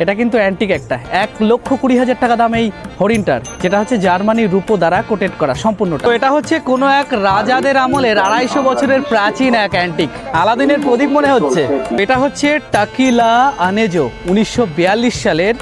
এটা কিন্তু অ্যান্টিক একটা 1,20,000 টাকা দাম এই হরিণটার, যেটা হচ্ছে জার্মানির রূপো দ্বারা কোটেড করা সম্পূর্ণটা। তো এটা হচ্ছে কোনো এক রাজাদের আমলের 250 বছরের প্রাচীন এক অ্যান্টিক, আলাদিনের প্রদীপ মনে হচ্ছে। এটা হচ্ছে টাকিলা আনেজো 1942 সালের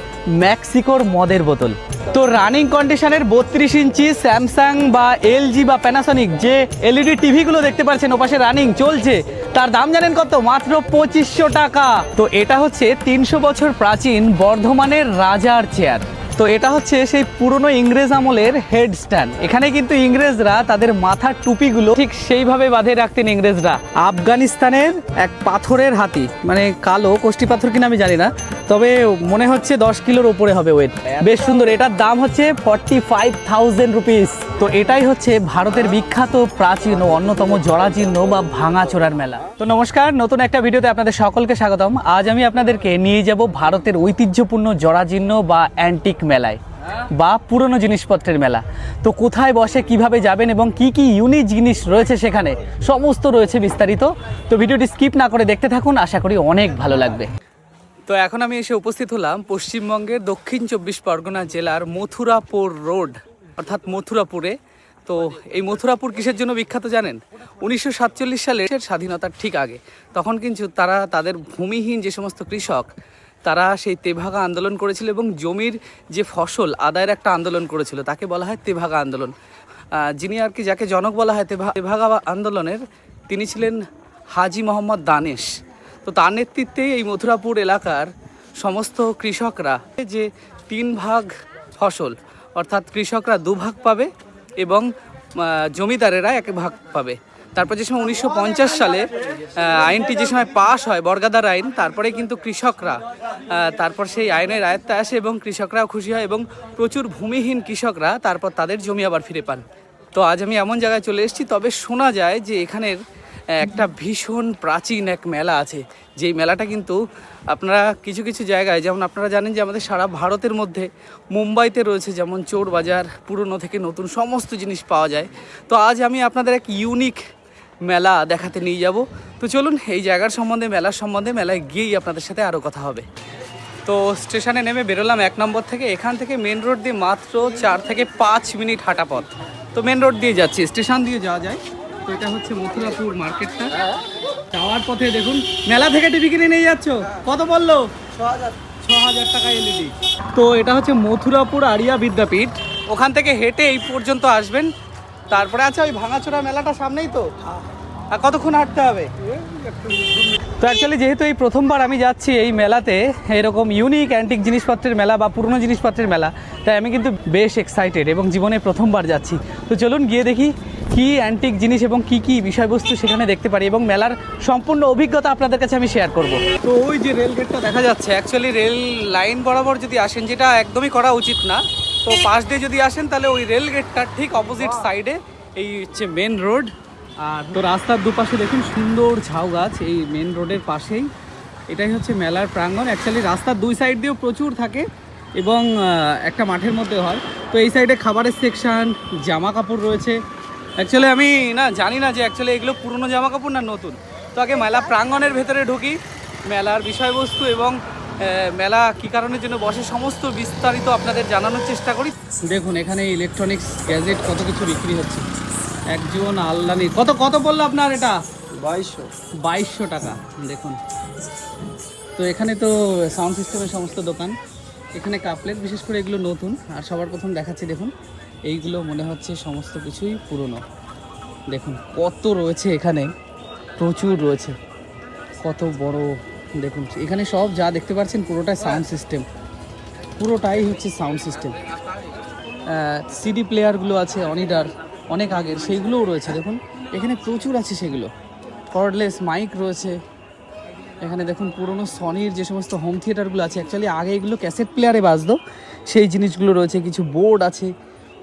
মেক্সিকোর মদের বোতল। তো রানিং কন্ডিশনের 32 ইঞ্চি স্যামসাং বা এলজি বা প্যানাসনিক যে এলইডি টিভিগুলো দেখতে পাচ্ছেন ওপাশে রানিং চলছে, তার দাম জানেন কত? মাত্র 2500 টাকা। তো এটা হচ্ছে 300 বছর প্রাচীন বর্ধমানের রাজার চেয়ার। তো এটা হচ্ছে সেই পুরনো ইংরেজ আমলের হেড স্ট্যান্ড। এখানে কিন্তু ইংরেজরা তাদের মাথার টুপিগুলো ঠিক সেইভাবে বাঁধে রাখতেন ইংরেজরা। আফগানিস্তানের এক পাথরের হাতি, মানে কালো কোষ্টি পাথর কিনা আমি জানি না, তবে মনে হচ্ছে 10 কিলোর ওপরে হবে ওয়েট। বেশ সুন্দর। এটার দাম হচ্ছে 45,000 রুপিস। তো এটাই হচ্ছে ভারতের বিখ্যাত প্রাচীন ও অন্যতম জরাজীর্ণ বা ভাঙাচোরার মেলা। তো নমস্কার, নতুন একটা ভিডিওতে আপনাদের সকলকে স্বাগতম। আজ আমি আপনাদেরকে নিয়ে যাব ভারতের ঐতিহ্যপূর্ণ জরাজীর্ণ বা অ্যান্টিক মেলায় বা পুরনো জিনিসপত্রের মেলা। তো কোথায় বসে, কিভাবে যাবেন এবং কি কি ইউনিক জিনিস রয়েছে সেখানে, সমস্ত রয়েছে বিস্তারিত। তো ভিডিওটি স্কিপ না করে দেখতে থাকুন, আশা করি অনেক ভালো লাগবে। তো এখন আমি এসে উপস্থিত হলাম পশ্চিমবঙ্গের দক্ষিণ 24 পরগনা জেলার মথুরাপুর রোড, অর্থাৎ মথুরাপুরে। তো এই মথুরাপুর কিসের জন্য বিখ্যাত জানেন? 1947 সালের স্বাধীনতার ঠিক আগে তখন কিন্তু তাদের ভূমিহীন যে সমস্ত কৃষক, তারা সেই তেভাগা আন্দোলন করেছিল এবং জমির যে ফসল আদায়ের একটা আন্দোলন করেছিল, তাকে বলা হয় তেভাগা আন্দোলন। যিনি আর কি, যাকে জনক বলা হয় তেভাগা আন্দোলনের, তিনি ছিলেন হাজি মোহাম্মদ দানেশ। তো তার নেতৃত্বে এই মথুরাপুর এলাকার সমস্ত কৃষকরা যে 3 ভাগ ফসল, অর্থাৎ কৃষকরা 2 ভাগ পাবে এবং জমিদারেরা 1 ভাগ পাবে। তারপর যে সময় 1950 সালে আইনটি যে সময় পাশ হয়, বর্গাদার আইন, তারপরে কিন্তু কৃষকরা তারপর সেই আইনের আয়ত্তে আসে এবং কৃষকরাও খুশি হয় এবং প্রচুর ভূমিহীন কৃষকরা তারপর তাদের জমি আবার ফিরে পান। তো আজ আমি এমন জায়গায় চলে এসেছি, তবে শোনা যায় যে এখানের একটা ভীষণ প্রাচীন এক মেলা আছে, যেই মেলাটা কিন্তু আপনারা কিছু কিছু জায়গায়, যেমন আপনারা জানেন যে আমাদের সারা ভারতের মধ্যে মুম্বাইতে রয়েছে যেমন চোর বাজার, পুরনো থেকে নতুন সমস্ত জিনিস পাওয়া যায়। তো আজ আমি আপনাদের এক ইউনিক মেলা দেখাতে নিয়ে যাব। তো চলুন এই জায়গার সম্বন্ধে, মেলার সম্বন্ধে, মেলায় গিয়েই আপনাদের সাথে আরও কথা হবে। তো স্টেশনে নেমে বেরোলাম 1 নম্বর থেকে। এখান থেকে মেন রোড দিয়ে মাত্র 4 থেকে 5 মিনিট হাঁটা পথ। তো মেন রোড দিয়ে যাচ্ছি, স্টেশন দিয়ে যাওয়া যায়। তো এটা হচ্ছে মথুরাপুর মার্কেটটা। যাওয়ার পথে দেখুন মেলা থেকে টিভি কিনে নিয়ে যাচ্ছ, কত বললো? 6,000 টাকা এলইডি। তো এটা হচ্ছে মথুরাপুর আরিয়া বিদ্যাপীঠ। ওখান থেকে হেঁটে এই পর্যন্ত আসবেন, তারপরে আছে ওই ভাঙাচোরা মেলাটা সামনেই। তো আর কতক্ষণ হাঁটতে হবে? তো অ্যাকচুয়ালি যেহেতু এই প্রথমবার আমি যাচ্ছি এই মেলাতে, এরকম ইউনিক অ্যান্টিক জিনিসপত্রের মেলা বা পুরনো জিনিসপত্রের মেলা, তাই আমি কিন্তু বেশ এক্সাইটেড এবং জীবনে প্রথমবার যাচ্ছি। তো চলুন গিয়ে দেখি কি অ্যান্টিক জিনিস এবং কি কি বিষয়বস্তু সেখানে দেখতে পারি এবং মেলার সম্পূর্ণ অভিজ্ঞতা আপনাদের কাছে আমি শেয়ার করব। তো ওই যে রেল গেটটা দেখা যাচ্ছে, অ্যাকচুয়ালি রেল লাইন বরাবর যদি আসেন, যেটা একদমই করা উচিত না, তো পাশ দিয়ে যদি আসেন তাহলে ওই রেল গেটটার ঠিক অপোজিট সাইডে এই হচ্ছে মেন রোড। আর তো রাস্তার দুপাশে দেখুন সুন্দর ঝাউ গাছ, এই মেন রোডের পাশেই। এটাই হচ্ছে মেলার প্রাঙ্গণ। অ্যাকচুয়ালি রাস্তার 2 সাইড দিয়েও প্রচুর থাকে এবং একটা মাঠের মধ্যে হয়। তো এই সাইডে খাবারের সেকশন, জামা কাপড় রয়েছে। অ্যাকচুয়ালি আমি জানি না যে অ্যাকচুয়ালি এগুলো পুরনো জামা কাপড় না নতুন। তো আগে মেলা প্রাঙ্গণের ভেতরে ঢুকি, মেলার বিষয়বস্তু এবং মেলা কী কারণের জন্য বসে সমস্ত বিস্তারিত আপনাদের জানানোর চেষ্টা করি। দেখুন এখানে ইলেকট্রনিক্স গ্যাজেট কত কিছু বিক্রি হচ্ছে। একজন আলদানি কত কত বললো আপনার? এটা 2200 টাকা। দেখুন, তো এখানে তো সাউন্ড সিস্টেমের সমস্ত দোকান। এখানে কাপলেট, বিশেষ করে এগুলো নতুন। আর সবার প্রথম দেখাচ্ছি, দেখুন এইগুলো মনে হচ্ছে সমস্ত কিছুই পুরনো। দেখুন কত রয়েছে এখানে, প্রচুর রয়েছে, কত বড়। দেখুন এখানে সব যা দেখতে পাচ্ছেন পুরোটাই সাউন্ড সিস্টেম, পুরোটাই হচ্ছে সাউন্ড সিস্টেম। সিডি প্লেয়ারগুলো আছে অনিডার, অনেক আগের, সেইগুলোও রয়েছে। দেখুন এখানে প্রচুর আছে সেগুলো। কর্ডলেস মাইক রয়েছে এখানে। দেখুন পুরনো সনির যে সমস্ত হোম থিয়েটারগুলো আছে, অ্যাকচুয়ালি আগে এগুলো ক্যাসেট প্লেয়ারে বাজতো, সেই জিনিসগুলো রয়েছে। কিছু বোর্ড আছে,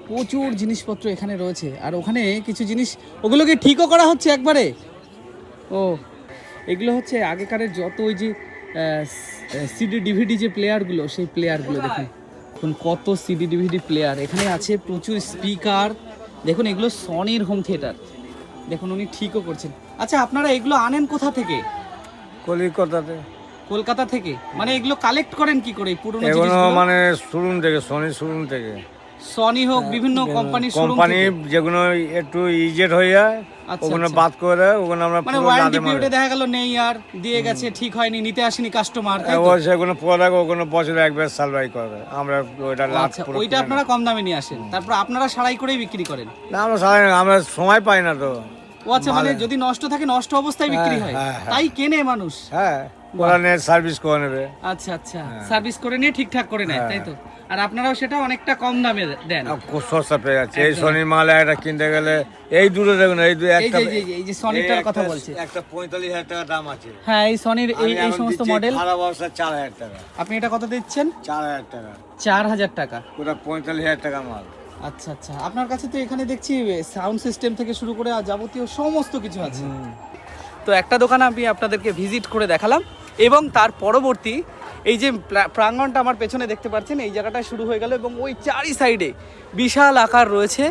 প্রচুর জিনিসপত্র এখানে রয়েছে। আর ওখানে কিছু জিনিস, ওগুলোকে ঠিকও করা হচ্ছে একবারে। ও এগুলো হচ্ছে আগেকারের যত ওই যে সিডি ডিভিডি যে প্লেয়ারগুলো, সেই প্লেয়ারগুলো দেখুন। দেখুন কত সিডি ডিভিডি প্লেয়ার এখানে আছে, প্রচুর স্পিকার। দেখুন এগুলো সনির হোম থিয়েটার। দেখুন উনি ঠিকও করছেন। আচ্ছা আপনারা এগুলো আনেন কোথা থেকে? কলিকাতাতে। কলকাতা থেকে, মানে এগুলো কালেক্ট করেন কি করে পুরনো এগুলো জিনিসগুলো? মানে শোরুম থেকে, সনি শোরুম থেকে, সনি হোক বিভিন্ন কোম্পানির শোরুম কোম্পানি থেকে। যেগুলো একটু ইজেট হয়ে যায় আচ্ছা, ওগুলো আচ্ছা। বাদ করে দেয়, ওগুলো আমরা মানে পুরো ওয়ারেন্টি লাদে মারে। পিরিয়ডে দেখা গেল নেই আর দিয়ে গেছে, ঠিক হয়নি, নিতে আসেনি কাস্টমার, তাই তো? ও সেগুলো প্রোডাক্ট ওগুলো বছরে একবার সার্ভাই করে, আমরা ওইটা লাভ আচ্ছা, পুরো ওইটা আপনারা কম দামে নিয়ে আসেন, তারপর আপনারা সারাই করেই বিক্রি করেন। না, আমরা সারাই না, আমরা সময় পাই না তো। ও আচ্ছা, মানে যদি নষ্ট থাকে নষ্ট অবস্থায় বিক্রি হয়, হ্যাঁ, হ্যাঁ। তাই কেনে মানুষ। হ্যাঁ, ওরা নিয়ে সার্ভিস করে নেবে। আচ্ছা আচ্ছা, সার্ভিস করে নিয়ে ঠিকঠাক করে নেয়, তাই তো? আর আপনারাও সেটা অনেকটা কম দামে দেন। খুব সস্তা পেয়ে যাচ্ছে। এই সনির মাল একটা কিনতে গেলে এই দুটো দেখুন, এই এই একটা যে এই যে সনিটার কথা বলছি, একটা 45,000 টাকা দাম আছে। হ্যাঁ, এই সনির এই আমি এখন সমস্ত দিচ্ছি মডেল খারাপ অবস্থা 4,000 টাকা। আপনি এটা কত দিচ্ছেন? 4,000 টাকা, 4000 টাকা। ওটা 45,000 টাকা মাল। আচ্ছা আচ্ছা, আপনার কাছে তো এখানে দেখছি সাউন্ড সিস্টেম থেকে শুরু করে যাবতীয় সমস্ত কিছু আছে। তো একটা দোকান আমি আপনাদেরকে ভিজিট করে দেখালাম, এবং তার পরবর্তী এই যে প্রাঙ্গণটা আমার পেছনে দেখতে পাচ্ছেন, এই জায়গাটা শুরু হয়ে গেল, এবং ওই চারি সাইডে বিশাল আকার রয়েছে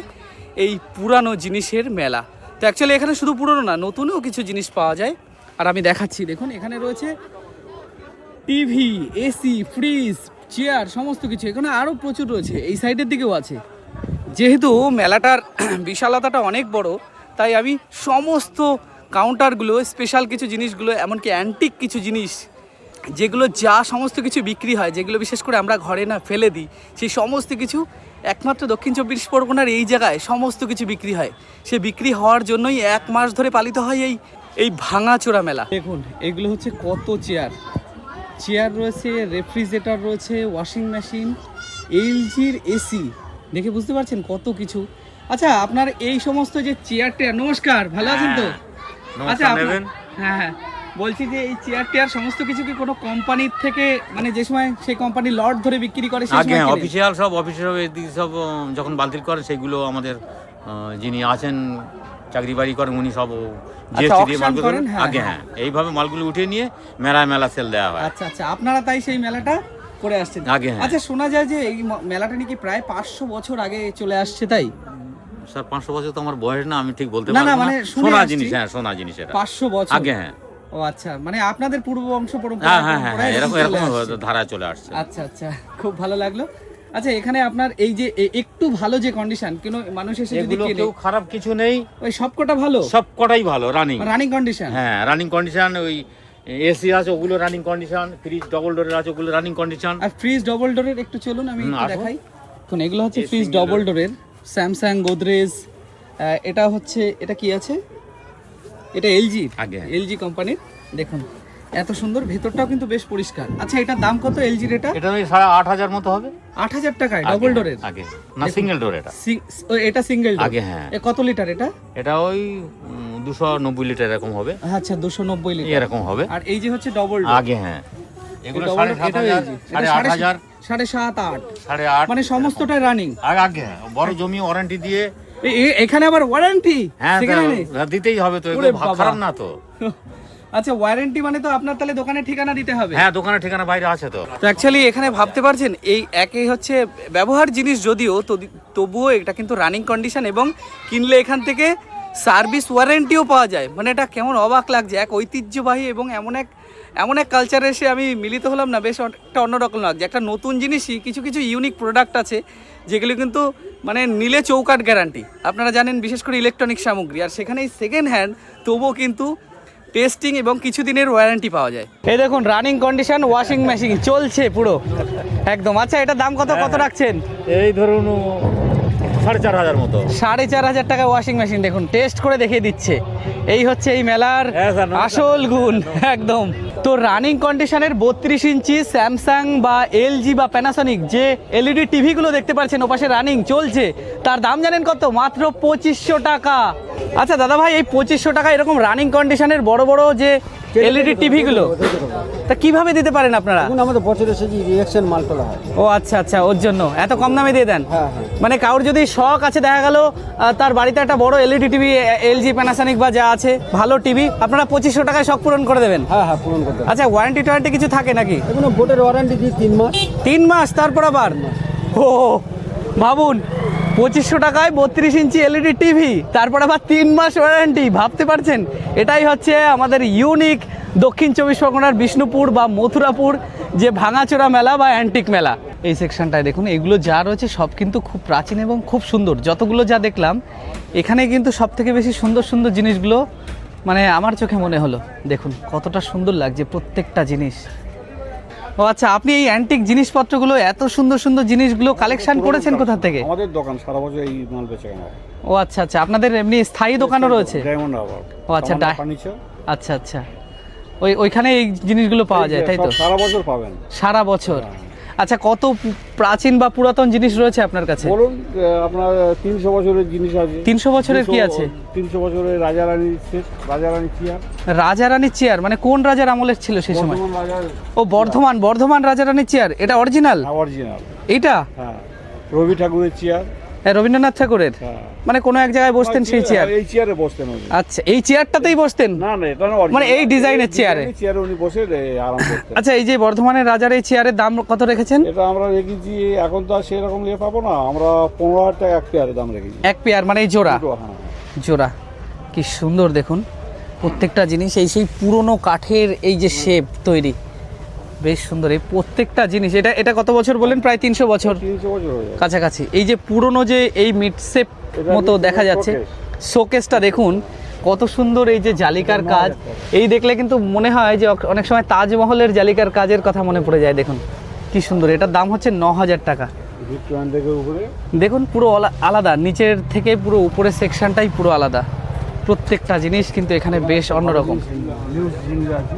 এই পুরানো জিনিসের মেলা। তো অ্যাকচুয়ালি এখানে শুধু পুরনো না, নতুনও কিছু জিনিস পাওয়া যায়, আর আমি দেখাচ্ছি। দেখুন, এখানে রয়েছে টিভি, এসি, ফ্রিজ, চেয়ার, সমস্ত কিছু। এখানে আরও প্রচুর রয়েছে, এই সাইডের দিকেও আছে। যেহেতু মেলাটার বিশালতাটা অনেক বড়, তাই আমি সমস্ত কাউন্টারগুলো, স্পেশাল কিছু জিনিসগুলো, এমনকি অ্যান্টিক কিছু জিনিস, যেগুলো যা সমস্ত কিছু বিক্রি হয়, যেগুলো বিশেষ করে আমরা ঘরে না ফেলে দিই, সেই সমস্ত কিছু একমাত্র দক্ষিণ চব্বিশ পরগনার এই জায়গায় সমস্ত কিছু বিক্রি হয়। সে বিক্রি হওয়ার জন্যই 1 মাস ধরে পালিত হয় এই ভাঙাচোরা মেলা। দেখুন, এগুলো হচ্ছে কত চেয়ার রয়েছে, রেফ্রিজারেটর রয়েছে, ওয়াশিং মেশিন, এলজির এসি, দেখে বুঝতে পারছেন কত কিছু। আচ্ছা, আপনার এই সমস্ত যে চেয়ারটা, নমস্কার, ভালো আছেন তো? আচ্ছা, হ্যাঁ, বলছি যে এই চেয়ার সমস্ত কিছু কি কোনো কোম্পানির থেকে, মানে যে সময় সেই কোম্পানি লট ধরে বিক্রি করে সেই সময় কেনেন? অফিসিয়াল সব এদিকে সব যখন বাতিল করে সেগুলো আমাদের যিনি আছেন চাকরি বাড়ি করেন উনি সব জিএসটি দিয়ে মালগুলো করেন, হ্যাঁ, আগে হ্যাঁ এইভাবে মালগুলো উঠিয়ে নিয়ে মেলা সেল দেওয়া হয়। আচ্ছা আচ্ছা, আপনারা তাই সেই মেলাটা করে আসছেন আগে, হ্যাঁ। আচ্ছা, শোনা যায় যে এই মেলাটা নাকি প্রায় 500 বছর আগে চলে আসছে, তাই? স্যার 500 বছর তো আমার বয়স না, আমি ঠিক বলতে না, পারবো না। মানে সোনা জিনিস, হ্যাঁ সোনা জিনিস এটা 500 বছর আগে, হ্যাঁ। ও আচ্ছা, মানে আপনাদের পূর্ব বংশ পরম্পরা। হ্যাঁ এরকম ধারা চলে আসছে। আচ্ছা আচ্ছা, খুব ভালো লাগলো। আচ্ছা, এখানে আপনার এই যে একটু ভালো যে কন্ডিশন, কোন মানুষ এসে যদি এগুলো কেনে, কেউ খারাপ কিছু নেই, ওই সবকটা ভালো, সব কটাই ভালো রানিং কন্ডিশন। হ্যাঁ রানিং কন্ডিশন। ওই এসি আছে ওগুলো রানিং কন্ডিশন, ফ্রিজ ডবল ডোরের আছে ওগুলো রানিং কন্ডিশন। আর ফ্রিজ ডবল ডোরের একটু চলুন আমি একটু আসুন। দেখাই। এখন এগুলো হচ্ছে ফ্রিজ ডবল ডোরের, স্যামসাং, গোদরেজ। এটা হচ্ছে, এটা কি আছে, এটা এলজি কোম্পানির। দেখুন এত সুন্দর, ভেতরটাও কিন্তু বেশ পরিষ্কার। আচ্ছা, এটার দাম কত এলজির? এটা ওই 8,500 মতো হবে। 8,000 টাকায় ডবল ডোরের? আগে না, সিঙ্গেল ডোর এটা। এটা সিঙ্গেল ডোর আগে, হ্যাঁ। কত লিটার এটা? এটা ওই 290 লিটার এরকম হবে। আচ্ছা, 290 লিটার এরকম হবে। আর এই যে হচ্ছে ডবল ডোর আগে, হ্যাঁ। এগুলো এটা 7,500, 8,500, 7.5, 8.5, মানে সমস্তটাই রানিং। আগে বড় জমি ওয়ারেন্টি দিয়ে। এখানে আবার ওয়ারেন্টি? হ্যাঁ, দিতেই হবে তো, এগুলো খারাপ না তো। আচ্ছা, ওয়ারেন্টি মানে তো আপনার তাহলে দোকানের ঠিকানা দিতে হবে? হ্যাঁ, দোকানের ঠিকানা বাইরে আছে তো। তো অ্যাকচুয়ালি এখানে ভাবতে পারছেন, এই একই হচ্ছে ব্যবহার জিনিস যদিও, তবুও এটা কিন্তু রানিং কন্ডিশন, এবং কিনলে এখান থেকে সার্ভিস ওয়ারেন্টিও পাওয়া যায়। মানে এটা কেমন অবাক লাগছে, এক ঐতিহ্যবাহী এবং এমন এক কালচারে এসে আমি মিলিত হলাম না, বেশ একটা অন্যরকম লাগছে। একটা নতুন জিনিসই, কিছু ইউনিক প্রোডাক্ট আছে যেগুলো কিন্তু মানে নিলে চৌকাট গ্যারান্টি। আপনারা জানেন, বিশেষ করে ইলেকট্রনিক সামগ্রী, আর সেখানে সেকেন্ড হ্যান্ড, তবুও কিন্তু টেস্টিং এবং কিছু দিনের ওয়ারেন্টি পাওয়া যায়। এই দেখুন, রানিং কন্ডিশন ওয়াশিং মেশিন চলছে পুরো একদম। আচ্ছা, এটার দাম কত রাখছেন? এই ধরুন 4,500 মতো। 4,500 টাকা ওয়াশিং মেশিন। দেখুন, টেস্ট করে দেখিয়ে দিচ্ছে। এই হচ্ছে এই মেলার আসল গুণ একদম। তো রানিং কন্ডিশনের 32 ইঞ্চি স্যামসাং বা এলজি বা প্যানাসনিক যে এলইডি টিভিগুলো দেখতে পাচ্ছেন ওপাশে রানিং চলছে, তার দাম জানেন কত? মাত্র 2500 টাকা। আচ্ছা দাদা ভাই, এই 2500 টাকা এরকম রানিং কন্ডিশনের বড় বড় যে এলইডি টিভিগুলো, তা কিভাবে দিতে পারেন আপনারা? আমাদের বছরে সে রিঅ্যাকশন মাল তোলা হয়। ও আচ্ছা আচ্ছা, ওর জন্য এত কম দামে দিয়ে দেন। হ্যাঁ। মানে কারোর যদি শখ আছে, দেখা গেল তার বাড়িতে একটা বড় এলইডি টিভি, এলজি, প্যানাসনিক বা যা আছে ভালো টিভি, আপনারা 2500 টাকায় শখ পূরণ করে দেবেন? হ্যাঁ, পূরণ করতে। আচ্ছা, ওয়ারেন্টি কিছু থাকে নাকি? এগুলো বোর্ডের ওয়ারেন্টি দিই 3 মাস। 3 মাস, তারপর আবার? ও ভাবুন, 2500 টাকায় 32 ইঞ্চি এলইডি টিভি, তারপর আবার 3 মাস ওয়ারেন্টি। ভাবতে পারছেন? এটাই হচ্ছে আমাদের ইউনিক দক্ষিণ চব্বিশ পরগনার বিষ্ণুপুর বা মথুরাপুর যে ভাঙাচোরা মেলা বা অ্যান্টিক মেলা, এই সেকশনটায় দেখুন এগুলো যা রয়েছে সব কিন্তু খুব প্রাচীন এবং খুব সুন্দর। যতগুলো যা দেখলাম এখানে কিন্তু সব থেকে বেশি সুন্দর সুন্দর জিনিসগুলো মানে আমার চোখে মনে হলো। দেখুন কতটা সুন্দর লাগছে প্রত্যেকটা জিনিস। ও আচ্ছা, আপনি এই অ্যান্টিক জিনিসপত্রগুলো এত সুন্দর সুন্দর জিনিসগুলো কালেকশন করেছেন কোথা থেকে? আমাদের দোকান সারা বছর এই মাল বেচে কেনা হয়। ও আচ্ছা আচ্ছা, আপনাদের এমনি স্থায়ী দোকানও রয়েছে? ডায়মন্ড হারবার। ও আচ্ছা, ফার্নিচার। আচ্ছা আচ্ছা, ওইখানে এই জিনিসগুলো পাওয়া যায় তাই তো? সারা বছর পাবেন। সারা বছর। আচ্ছা, কত প্রাচীন বা পুরাতন জিনিস রয়েছে আপনার কাছে? বলুন, আপনার 300 বছরের জিনিস আছে। 300 বছরের কি আছে? 300 বছরের রাজারানীর সেট, রাজারানী চেয়ার। রাজারানীর চেয়ার মানে কোন রাজার আমলের ছিল সেই সময়? বর্ধমান রাজার। ও বর্ধমান রাজারানীর চেয়ার, এটা অরিজিনাল? অরিজিনাল। এইটা? হ্যাঁ, রবি ঠাকুরের চেয়ার। রবীন্দ্রনাথ ঠাকুরের? হ্যাঁ। মানে কোনো এক জায়গায় বসতেন সেই চেয়ার? এই চেয়ারে বসতেন উনি। আচ্ছা, এই চেয়ারটাতেই বসতেন? না না, এটা না, মানে এই ডিজাইনের চেয়ারে? চেয়ারে উনি বসে আরাম করতেন। আচ্ছা, এই যে বর্ধমানের রাজার এই চেয়ারের দাম কত রেখেছেন? এটা আমরা রেখেছি, এখন তো আর সেরকম ইয়ে পাবো না, আমরা 15,000 টাকা এক পেয়ারের দাম রেখেছি। এক পেয়ার মানে এই জোড়া? হ্যাঁ, জোড়া। কি সুন্দর দেখুন প্রত্যেকটা জিনিস, এই সেই পুরনো কাঠের এই যে শেপ তৈরি, বেশ সুন্দর এই প্রত্যেকটা জিনিস। এটা কত বছর বলেন? প্রায় 300 বছর 300 বছর হয়ে যায় কাছাকাছি। এই যে পুরনো যে এই মিড শেপ মতো দেখা যাচ্ছে শোকেসটা, দেখুন কত সুন্দর, এই যে জালিকার কাজ, এই দেখলে কিন্তু মনে হয় যে অনেক সময় তাজমহলের জালিকার কাজের কথা মনে পড়ে যায়। দেখুন কি সুন্দর, এটার দাম হচ্ছে 9,000 টাকা। ভিক্টোরিয়ান লেকের উপরে দেখুন পুরো আলাদা, নিচের থেকে পুরো উপরের সেকশনটাই পুরো আলাদা। প্রত্যেকটা জিনিস কিন্তু এখানে বেশ অন্যরকম, নিউজ জিনিস আছে।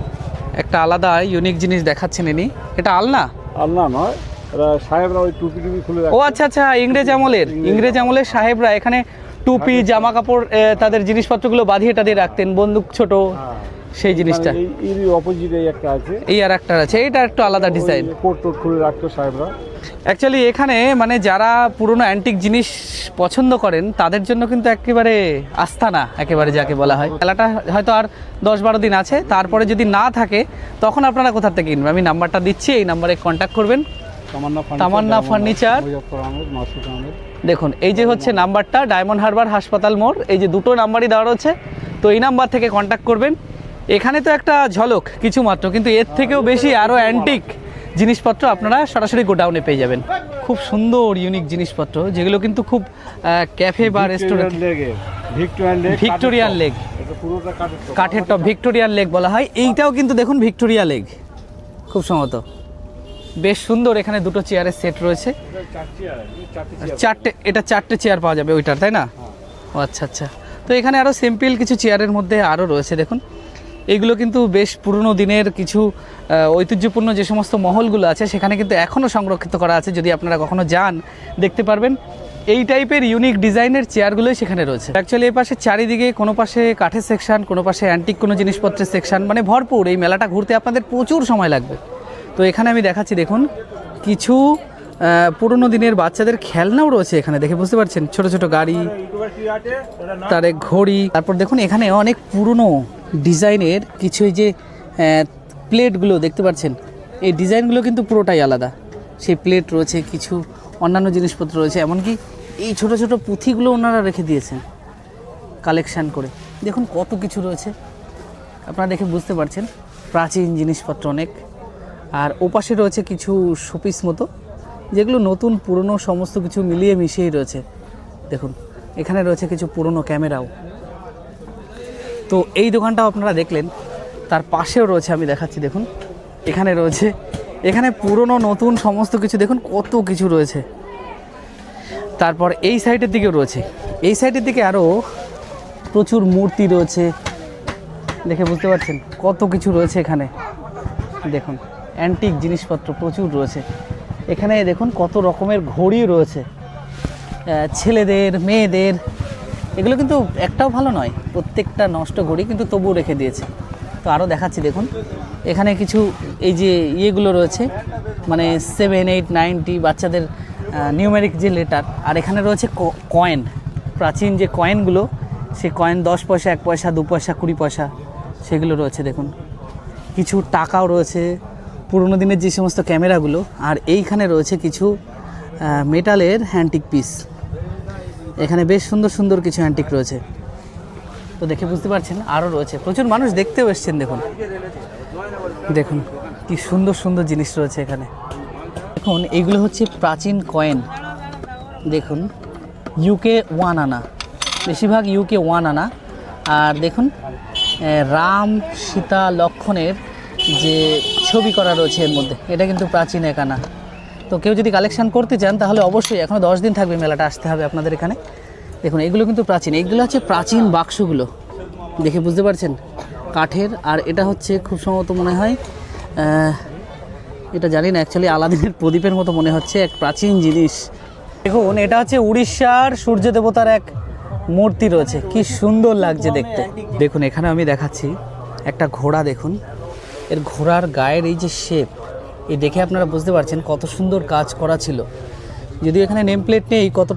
একটা আলাদা ইউনিক জিনিস দেখাচ্ছেন ইনি। এটা আলনা? আলনা নয়, এরা সাহেবরা ওই টুপি খুলে ও আচ্ছা আচ্ছা, ইংরেজ আমলের সাহেবরা এখানে টুপি জামা কাপড় তাদের জিনিসপত্রগুলো বাঁধিয়ে টাধিয়ে রাখতেন, বন্দুক ছোট, সেই জিনিসটা। এই অপোজিটে একটা আছে, এই আর একটা আছে, এইটা একটু আলাদা ডিজাইন। কোট টোট খুলে রাখতো সাহেবরা। অ্যাকচুয়ালি এখানে মানে যারা পুরনো অ্যান্টিক জিনিস পছন্দ করেন তাদের জন্য কিন্তু একেবারে আস্তানা, একেবারে যাকে বলা হয়। মেলাটা হয়তো আর 10-12 দিন আছে, তারপরে যদি না থাকে তখন আপনারা কোথা থেকে কিনবেন? আমি নাম্বারটা দিচ্ছি, এই নাম্বারে কন্ট্যাক্ট করবেন। তামান্না ফার্নিচার। দেখুন এই যে হচ্ছে নাম্বারটা, ডায়মন্ড হারবার হাসপাতাল মোড়, এই যে দুটো নাম্বারই দেওয়া রয়েছে, তো এই নাম্বার থেকে কন্ট্যাক্ট করবেন। এখানে তো একটা ঝলক কিছু মাত্র, কিন্তু এর থেকেও বেশি আরও অ্যান্টিক জিনিসপত্র আপনারা সরাসরি গোডাউনে পেয়ে যাবেন। খুব সুন্দর ইউনিক জিনিসপত্র, যেগুলো কিন্তু খুব ক্যাফে বা রেস্টুরেন্ট। ভিক্টোরিয়ান লেক, কাঠের টপ, ভিক্টোরিয়ান লেক বলা হয়। এইটাও কিন্তু দেখুন ভিক্টোরিয়া লেক, খুব সম্ভবত বেশ সুন্দর। এখানে দুটো চেয়ারের সেট রয়েছে, এটা 4টে চেয়ার পাওয়া যাবে ওইটার, তাই না? ও আচ্ছা আচ্ছা। তো এখানে আরও সিম্পল কিছু চেয়ারের মধ্যে আরও রয়েছে। দেখুন এগুলো কিন্তু বেশ পুরনো দিনের কিছু ঐতিহ্যপূর্ণ যে সমস্ত মহলগুলো আছে সেখানে কিন্তু এখনও সংরক্ষিত করা আছে। যদি আপনারা কখনো যান দেখতে পারবেন এই টাইপের ইউনিক ডিজাইনের চেয়ারগুলোই সেখানে রয়েছে। অ্যাকচুয়ালি এই পাশে চারিদিকে কোনো পাশে কাঠের সেকশন, কোনো পাশে অ্যান্টিক কোনো জিনিসপত্রের সেকশন, মানে ভরপুর। এই মেলাটা ঘুরতে আপনাদের প্রচুর সময় লাগবে। তো এখানে আমি দেখাচ্ছি, দেখুন কিছু পুরনো দিনের বাচ্চাদের খেলনাও রয়েছে এখানে, দেখে বুঝতে পারছেন, ছোট ছোট গাড়ি, তার ঘড়ি। তারপর দেখুন এখানে অনেক পুরনো ডিজাইনের কিছু এই যে প্লেটগুলো দেখতে পাচ্ছেন, এই ডিজাইনগুলো কিন্তু পুরোটাই আলাদা। সেই প্লেট রয়েছে, কিছু অন্যান্য জিনিসপত্র রয়েছে, এমনকি এই ছোট ছোট পুঁথিগুলো ওনারা রেখে দিয়েছেন কালেকশান করে। দেখুন কত কিছু রয়েছে, আপনারা দেখে বুঝতে পারছেন প্রাচীন জিনিসপত্র অনেক। আর ওপাশে রয়েছে কিছু শোপিস মতো, যেগুলো নতুন পুরনো সমস্ত কিছু মিলিয়ে মিশিয়েই রয়েছে। দেখুন এখানে রয়েছে কিছু পুরনো ক্যামেরাও। তো এই দোকানটাও আপনারা দেখলেন, তার পাশেও রয়েছে, আমি দেখাচ্ছি দেখুন এখানে রয়েছে, এখানে পুরনো নতুন সমস্ত কিছু, দেখুন কত কিছু রয়েছে। তারপর এই সাইডের দিকেও রয়েছে, এই সাইডের দিকে আরও প্রচুর মূর্তি রয়েছে, দেখে বুঝতে পারছেন কত কিছু রয়েছে এখানে। দেখুন অ্যান্টিক জিনিসপত্র প্রচুর রয়েছে এখানে। দেখুন কত রকমের ঘড়ি রয়েছে, ছেলেদের মেয়েদের, এগুলো কিন্তু একটাও ভালো নয়, প্রত্যেকটা নষ্ট ঘড়ি, কিন্তু তবুও রেখে দিয়েছে। তো আরও দেখাচ্ছি দেখুন এখানে কিছু এই যে ইয়েগুলো রয়েছে, মানে 7, 8, 9 বাচ্চাদের নিউমেরিক যে লেটার। আর এখানে রয়েছে কয়েন, প্রাচীন যে কয়েনগুলো, সেই কয়েন 10 পয়সা, 1 পয়সা, 2 পয়সা, 20 পয়সা, সেগুলো রয়েছে। দেখুন কিছু টাকাও রয়েছে, পুরনো দিনের যে সমস্ত ক্যামেরাগুলো। আর এইখানে রয়েছে কিছু মেটালের অ্যান্টিক পিস, এখানে বেশ সুন্দর সুন্দর কিছু অ্যান্টিক রয়েছে। তো দেখে বুঝতে পারছেন আরও রয়েছে, প্রচুর মানুষ দেখতেও এসছেন। দেখুন দেখুন কি সুন্দর সুন্দর জিনিস রয়েছে এখানে। দেখুন এইগুলো হচ্ছে প্রাচীন কয়েন। দেখুন ইউকে 1 আনা, বেশিরভাগ ইউকে 1 আনা। আর দেখুন রাম সীতা লক্ষণের যে ছবি করা রয়েছে এর মধ্যে, এটা কিন্তু প্রাচীন 1 আনা। তো কেউ যদি কালেকশন করতে চান তাহলে অবশ্যই এখনও 10 দিন থাকবে মেলাটা, আসতে হবে আপনাদের এখানে। দেখুন এগুলো কিন্তু প্রাচীন, এগুলো হচ্ছে প্রাচীন বাক্সগুলো, দেখে বুঝতে পারছেন কাঠের। আর এটা হচ্ছে খুব সম্ভবত মনে হয় এটা জানি না, অ্যাকচুয়ালি আলাদিনের প্রদীপের মতো মনে হচ্ছে, এক প্রাচীন জিনিস। দেখুন এটা হচ্ছে উড়িষ্যার সূর্য দেবতার এক মূর্তি রয়েছে, কি সুন্দর লাগছে দেখতে। দেখুন এখানে আমি দেখাচ্ছি একটা ঘোড়া। দেখুন এর ঘোড়ার গায়ের এই যে শেপ, এই দেখে আপনারা বুঝতে পারছেন কত সুন্দর কাজ করা ছিল। যদিও এখানে নেম প্লেট নেই, কত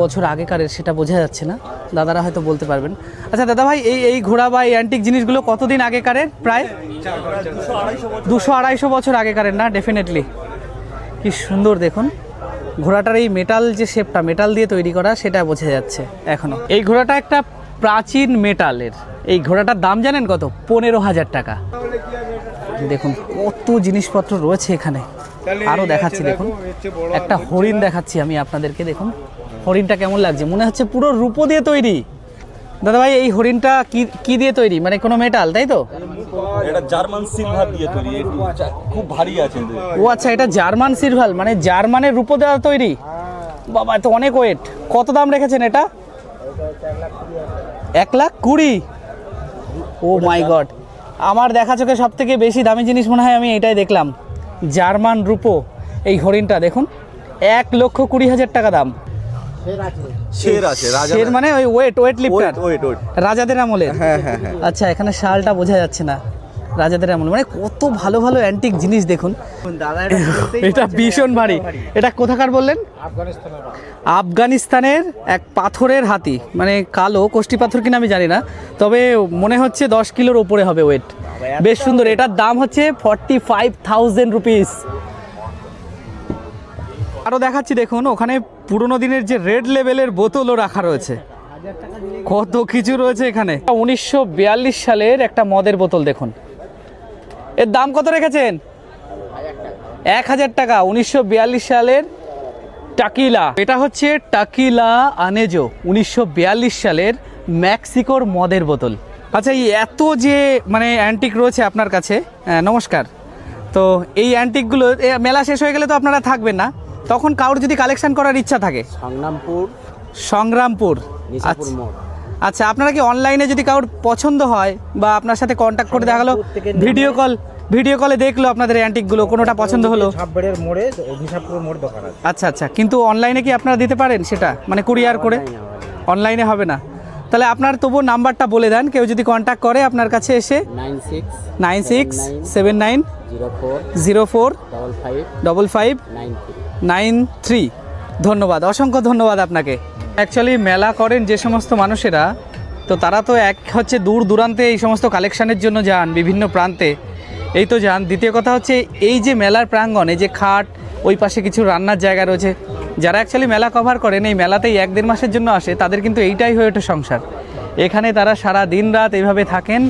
বছর আগেকারের সেটা বোঝা যাচ্ছে না, দাদারা হয়তো বলতে পারবেন। আচ্ছা দাদা ভাই, এই ঘোড়া বা এই অ্যান্টিক জিনিসগুলো কতদিন আগেকারের? প্রায় 200-250 বছর আগেকারের না? ডেফিনেটলি। কি সুন্দর দেখুন ঘোড়াটার এই মেটাল যে শেপটা, মেটাল দিয়ে তৈরি করা, সেটা বোঝা যাচ্ছে এখনও। এই ঘোড়াটা একটা প্রাচীন মেটালের। এই ঘোড়াটার দাম জানেন কত? 15,000 টাকা। দেখুন কত জিনিসপত্র রয়েছে এখানে, আরও দেখাচ্ছি। দেখুন একটা হরিণ দেখাচ্ছি আমি আপনাদেরকে। দেখুন হরিণটা কেমন লাগছে, মনে হচ্ছে পুরো রূপো দিয়ে তৈরি। দাদা ভাই এই হরিণটা কি দিয়ে তৈরি, মানে কোনো মেটাল, তাই তো? এটা জার্মান সিলভার দিয়ে তৈরি, খুব ভারী আছে। ও আচ্ছা, এটা জার্মান সিলভার, মানে জার্মানের রূপো দেওয়া তৈরি। বাবা তো অনেক ওয়েট। কত দাম রেখেছেন এটা? 1,20,000। ও মাই গড, আমার দেখা চোখে সব থেকে বেশি দামি জিনিস মনে হয় আমি এটাই দেখলাম, জার্মান রূপো। এই হরিণটা দেখুন 1,20,000 টাকা দাম। শের আছে, শের মানে ওই ওয়েট লিফটার, ওয়েট রাজাদের আমলের। হ্যাঁ হ্যাঁ হ্যাঁ। আচ্ছা এখানে শালটা বোঝা যাচ্ছে না, রাজাদের আমল, মানে কত ভালো ভালো অ্যান্টিক জিনিস দেখুন। এটা ভীষণ ভারী। এটা কোথাকার বললেন? আফগানিস্তানের এক পাথরের হাতি, মানে কালো কোষ্টি পাথর কিনা আমি জানি না, তবে মনে হচ্ছে 10 কিলোর ওপরে হবে ওয়েট। বেশ সুন্দর। এটার দাম হচ্ছে 45,000 রুপিস। আরও দেখাচ্ছি দেখুন, ওখানে পুরোনো দিনের যে রেড লেভেলের বোতলও রাখা রয়েছে, কত কিছু রয়েছে এখানে। 1942 সালের একটা মদের বোতল দেখুন, এর দাম কত রেখেছেন? 1,000 টাকা। 1942 সালের টাকিলা, এটা হচ্ছে টাকিলা আনেজো, 1942 সালের মেক্সিকোর মদের বোতল। আচ্ছা এই এত যে মানে অ্যান্টিক রয়েছে আপনার কাছে, নমস্কার। তো এই অ্যান্টিকগুলো মেলা শেষ হয়ে গেলে তো আপনারা থাকবেন না, তখন কারোর যদি কালেকশন করার ইচ্ছা থাকে? সংগ্রামপুর। আচ্ছা আপনারা কি অনলাইনে যদি কারোর পছন্দ হয় বা আপনার সাথে কন্ট্যাক্ট করে দেখা গেলো, ভিডিও কলে দেখলো আপনাদের অ্যান্টিকগুলো, কোনোটা পছন্দ হলো? আচ্ছা আচ্ছা, কিন্তু অনলাইনে কি আপনারা দিতে পারেন সেটা, মানে কুরিয়ার করে? অনলাইনে হবে না। তাহলে আপনার তবু নাম্বারটা বলে দেন, কেউ যদি কন্ট্যাক্ট করে আপনার কাছে এসে। 967904555593। ধন্যবাদ, অসংখ্য ধন্যবাদ আপনাকে। অ্যাকচুয়ালি মেলা করেন যে সমস্ত মানুষেরা, তো তারা তো এক হচ্ছে দূর দূরান্তে এই সমস্ত কালেকশানের জন্য যান, বিভিন্ন প্রান্তে এই তো যান। দ্বিতীয় কথা হচ্ছে এই যে মেলার প্রাঙ্গণ, এই যে খাট, ওই পাশে কিছু রান্নার জায়গা রয়েছে, যারা অ্যাকচুয়ালি মেলা কভার করেন এই মেলাতেই 1-1.5 মাসের জন্য আসে, তাদের কিন্তু এইটাই হয়ে ওঠে সংসার। এখানে তারা সারা দিন রাত এইভাবে থাকেন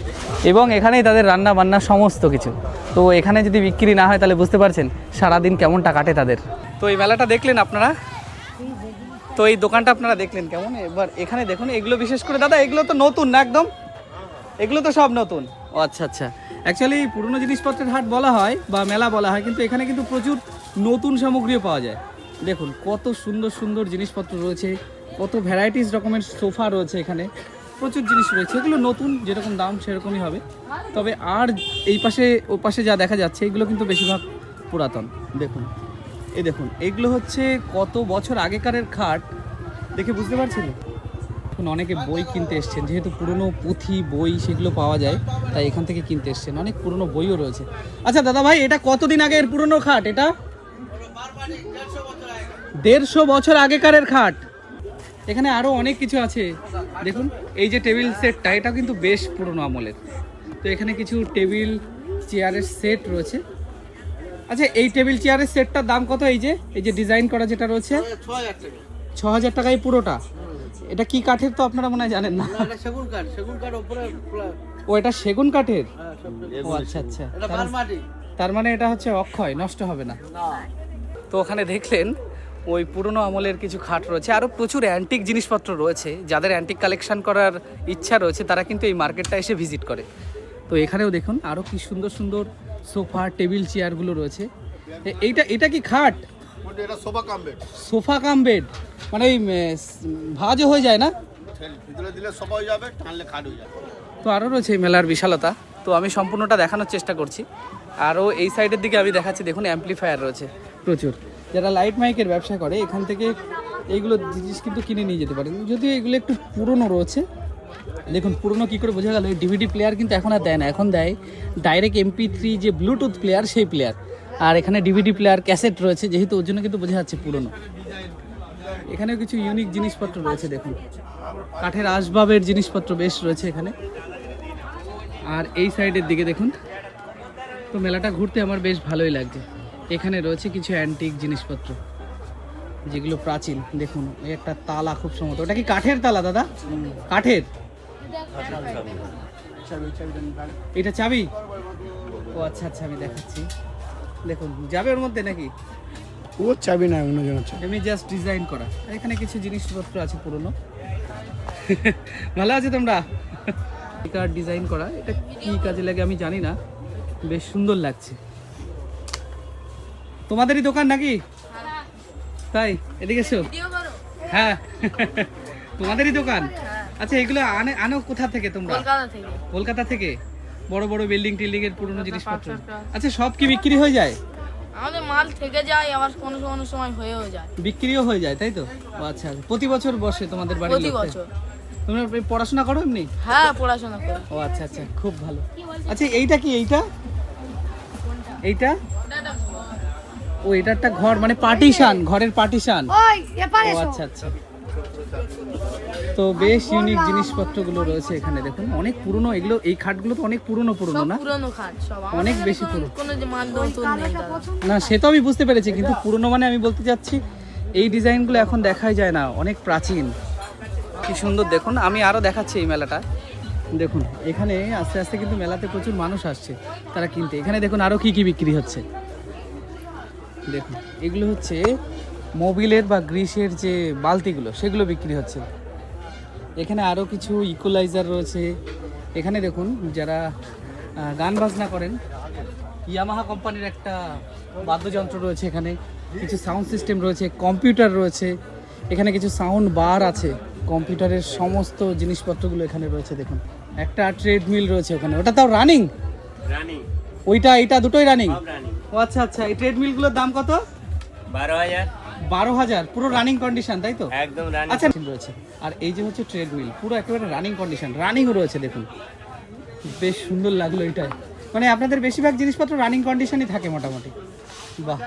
এবং এখানেই তাদের রান্না বান্না সমস্ত কিছু। তো এখানে যদি বিক্রি না হয় তাহলে বুঝতে পারছেন সারাদিন কেমনটা কাটে তাদের। তো এই মেলাটা দেখলেন আপনারা, তো এই দোকানটা আপনারা দেখলেন কেমন। এবার এখানে দেখুন এগুলো বিশেষ করে দাদা, এগুলো তো নতুন না একদম? এগুলো তো সব নতুন। ও আচ্ছা আচ্ছা, অ্যাকচুয়ালি পুরনো জিনিসপত্রের হাট বলা হয় বা মেলা বলা হয়, কিন্তু এখানে কিন্তু প্রচুর নতুন সামগ্রীও পাওয়া যায়। দেখুন কত সুন্দর সুন্দর জিনিসপত্র রয়েছে, কত ভ্যারাইটিস রকমের সোফা রয়েছে এখানে, প্রচুর জিনিস রয়েছে। এগুলো নতুন, যেরকম দাম সেরকমই হবে। তবে আর এই পাশে ও পাশে যা দেখা যাচ্ছে এগুলো কিন্তু বেশিরভাগ পুরাতন। দেখুন এই দেখুন, এগুলো হচ্ছে কত বছর আগেকারের খাট, দেখে বুঝতে পারছেন। এখন অনেকে বই কিনতে এসছেন, যেহেতু পুরনো পুঁথি বই সেগুলো পাওয়া যায়, তাই এখান থেকে কিনতে এসছেন। অনেক পুরনো বইও রয়েছে। আচ্ছা দাদা ভাই, এটা কতদিন আগের পুরনো খাট? এটা 150 বছর আগেকারের খাট। এখানে আরও অনেক কিছু আছে দেখুন। এই যে টেবিল সেটটা, এটা কিন্তু বেশ পুরনো আমলের। তো এখানে কিছু টেবিল চেয়ারের সেট রয়েছে। আচ্ছা এই টেবিল চেয়ারের সেটটার দাম কত? এই যে ডিজাইন করা যেটা রয়েছে 6,000 টাকায় পুরোটা। ও এটা কি কাঠের তো আপনারা মনে হয় জানেন না। সেগুন কাঠ উপরে ও এটা সেগুন কাঠের? ও আচ্ছা আচ্ছা, তার মানে এটা হচ্ছে অক্ষয়, নষ্ট হবে না। তো ওখানে দেখলেন ওই পুরনো আমলের কিছু খাট রয়েছে, আরও প্রচুর অ্যান্টিক জিনিসপত্র রয়েছে। যাদের অ্যান্টিক কালেকশন করার ইচ্ছা রয়েছে তারা কিন্তু এই মার্কেটটা এসে ভিজিট করে। তো এখানেও দেখুন আরও কি সুন্দর সুন্দর সোফা, টেবিল, চেয়ারগুলো রয়েছে। এটা কি খাট? এটা sofa cum bed. Sofa cum bed, মানে ওই ভাঁজও হয়ে যায় না? ভিতরে দিলে সোফা হয়ে যাবে, টানলে খাট হয়ে যাবে। তো আরও রয়েছে এই মেলার বিশালতা। তো আমি সম্পূর্ণটা দেখানোর চেষ্টা করছি। আরও এই সাইডের দিকে আমি দেখাচ্ছি, দেখুন অ্যাম্পলিফায়ার রয়েছে প্রচুর। যারা লাইট মাইকের ব্যবসা করে এখান থেকে এইগুলো জিনিস কিন্তু কিনে নিয়ে যেতে পারেন, যদিও এগুলো একটু পুরনো রয়েছে। দেখুন পুরনো কী করে বোঝা গেল, এই ডিভিডি প্লেয়ার কিন্তু এখন আর দেয় না, এখন দেয় ডাইরেক্ট MP3 যে ব্লুটুথ প্লেয়ার, সেই প্লেয়ার। আর এখানে ডিভিডি প্লেয়ার, ক্যাসেট রয়েছে, যেহেতু ওর জন্য কিন্তু বোঝা যাচ্ছে পুরনো। এখানেও কিছু ইউনিক জিনিসপত্র রয়েছে, দেখুন কাঠের আসবাবের জিনিসপত্র বেশ রয়েছে এখানে। আর এই সাইডের দিকে দেখুন, তো মেলাটা ঘুরতে আমার বেশ ভালোই লাগছে। এখানে রয়েছে কিছু অ্যান্টিক জিনিসপত্র যেগুলো প্রাচীন। দেখুন এই একটা তালা, খুব সম্ভবত ওটা কি কাঠের তালা দাদা? কাঠের? এটা চাবি? ও আচ্ছা আচ্ছা, আমি দেখাচ্ছি। দেখুন যাবে ওর মধ্যে নাকি? ও চাবি না, অন্যজন আছে। এমনি জাস্ট ডিজাইন করা। এখানে কিছু জিনিসপত্র আছে পুরনো। ভালো আছে তোমরা? কার ডিজাইন করা, এটা কি কাজে লাগে আমি জানি না, বেশ সুন্দর লাগছে। তোমাদেরই দোকান নাকি? তাই, এদিকে এসো। হ্যাঁ, তোমাদেরই দোকান? আচ্ছা, এগুলো আনো কোথা থেকে তোমরা? কলকাতা থেকে? বড় বড় বিল্ডিং টিল্ডিং এর পুরনো জিনিসপত্র। আচ্ছা, সব কি বিক্রি হয়ে যায়? আমাদের মাল থেকে যায়, আবার কোনো সময় হয়েও যায়, বিক্রিও হয়ে যায়, তাই তো? ও আচ্ছা, প্রতি বছর বসে তোমাদের বাড়ি? প্রতি বছর। তোমরা পড়াশোনা করো এমনি? হ্যাঁ, পড়াশোনা করি। ও আচ্ছা আচ্ছা, খুব ভালো। আচ্ছা, এইটা কি? এইটা ও এটা একটা ঘর, মানে পার্টিশন, ঘরের পার্টিশন। ও আচ্ছা আচ্ছা। তো বেশ ইউনিক জিনিসপত্রগুলো রয়েছে এখানে। দেখুন অনেক পুরনো এগুলো, এই খাটগুলো তো অনেক পুরনো না? পুরনো খাট সব, অনেক বেশি পুরনো। কোনো যে মাল নতুন নেই দাদা। না, সে তো আমি বুঝতে পেরেছি, কিন্তু পুরনো মানে আমি বলতে চাচ্ছি এই ডিজাইনগুলো এখন দেখাই যায় না, অনেক প্রাচীন। কি সুন্দর দেখুন। আমি আরও দেখাচ্ছি এই মেলাটা। দেখুন এখানে আস্তে আস্তে কিন্তু মেলাতে প্রচুর মানুষ আসছে তারা কিনতে। এখানে দেখুন আরও কি কি বিক্রি হচ্ছে। দেখুন এগুলো হচ্ছে মোবিলের বা গ্রিসের যে বালতিগুলো, সেগুলো বিক্রি হচ্ছে। এখানে আরও কিছু ইকুয়ালাইজার রয়েছে। এখানে দেখুন যারা গান বাজনা করেন, ইয়ামাহা কোম্পানির একটা বাদ্যযন্ত্র রয়েছে। এখানে কিছু সাউন্ড সিস্টেম রয়েছে, কম্পিউটার রয়েছে। এখানে কিছু সাউন্ড বার আছে, কম্পিউটারের সমস্ত জিনিসপত্রগুলো এখানে রয়েছে। দেখুন একটা ট্রেডমিল রয়েছে ওখানে, ওটা তাও রানিং? ওইটা এটা দুটোই রানিং? ও আচ্ছা আচ্ছা। এই ট্রেডমিলগুলোর দাম কত? 12,000। 12,000 পুরো রানিং কন্ডিশন, তাই তো? একদম রানিং। আচ্ছা রয়েছে। আর এই যে হচ্ছে ট্রেডমিল, পুরো একেবারে রানিং কন্ডিশন, রানিংও রয়েছে। দেখুন বেশ সুন্দর লাগলো এটা। মানে আপনাদের বেশিরভাগ জিনিসপত্র রানিং কন্ডিশনই থাকে মোটামুটি। বাহ।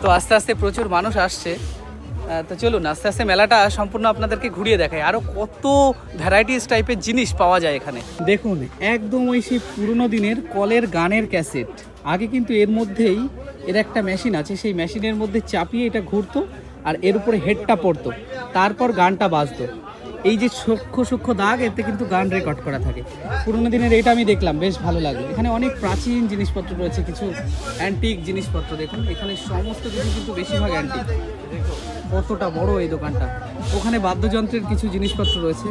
তো আস্তে আস্তে প্রচুর মানুষ আসছে। তো চলুন আস্তে আস্তে মেলাটা সম্পূর্ণ আপনাদেরকে ঘুরিয়ে দেখায়। আরও কত ভ্যারাইটিস টাইপের জিনিস পাওয়া যায় এখানে। দেখুন একদম ওই সেই পুরনো দিনের কলের গানের ক্যাসেট। আগে কিন্তু এর মধ্যেই এর একটা মেশিন আছে, সেই মেশিনের মধ্যে চাপিয়ে এটা ঘুরতো আর এর উপরে হেডটা পড়তো, তারপর গানটা বাজতো। এই যে সূক্ষ্ম সূক্ষ্ম দাগ, এতে কিন্তু গান রেকর্ড করা থাকে। পুরোনো দিনের এটা আমি দেখলাম, বেশ ভালো লাগলো। এখানে অনেক প্রাচীন জিনিসপত্র রয়েছে, কিছু অ্যান্টিক জিনিসপত্র। দেখুন এখানে সমস্ত কিছু কিন্তু বেশিরভাগ অ্যান্টিক। কতটা বড় এই দোকানটা। ওখানে বাদ্যযন্ত্রের কিছু জিনিসপত্র রয়েছে,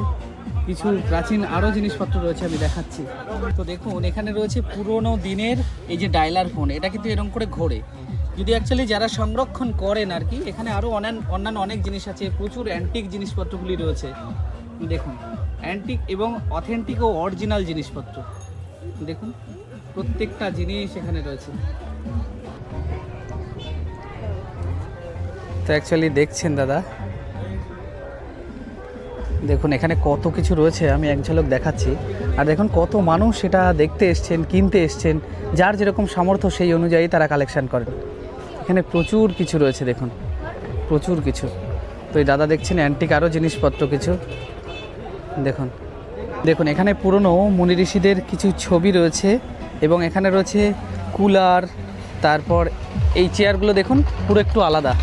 কিছু প্রাচীন আরও জিনিসপত্র রয়েছে, আমি দেখাচ্ছি। তো দেখুন এখানে রয়েছে পুরোনো দিনের এই যে ডায়ালার ফোন, এটা কিন্তু এরকম করে ঘোরে। যদি অ্যাকচুয়ালি যারা সংরক্ষণ করেন আর কি, এখানে আরও অন্যান্য অনেক জিনিস আছে, প্রচুর অ্যান্টিক জিনিসপত্রগুলি রয়েছে। দেখুন অ্যান্টিক এবং অথেন্টিক ও অরিজিনাল জিনিসপত্র, দেখুন প্রত্যেকটা জিনিস এখানে রয়েছে। তো অ্যাকচুয়ালি দেখছেন দাদা, দেখুন এখানে কত কিছু রয়েছে, আমি এক ঝলক দেখাচ্ছি। আর দেখুন কত মানুষ সেটা দেখতে এসছেন, কিনতে এসছেন, যার যেরকম সামর্থ্য সেই অনুযায়ী তারা কালেকশন করেন। এখানে প্রচুর কিছু রয়েছে, দেখুন প্রচুর কিছু। তো এই দাদা দেখছেন অ্যান্টিক আরও জিনিসপত্র কিছু। দেখুন দেখুন এখানে পুরনো মুনি ঋষিদের কিছু ছবি রয়েছে এবং এখানে রয়েছে কুলার। তারপর এই চেয়ারগুলো দেখুন পুরো একটু আলাদা,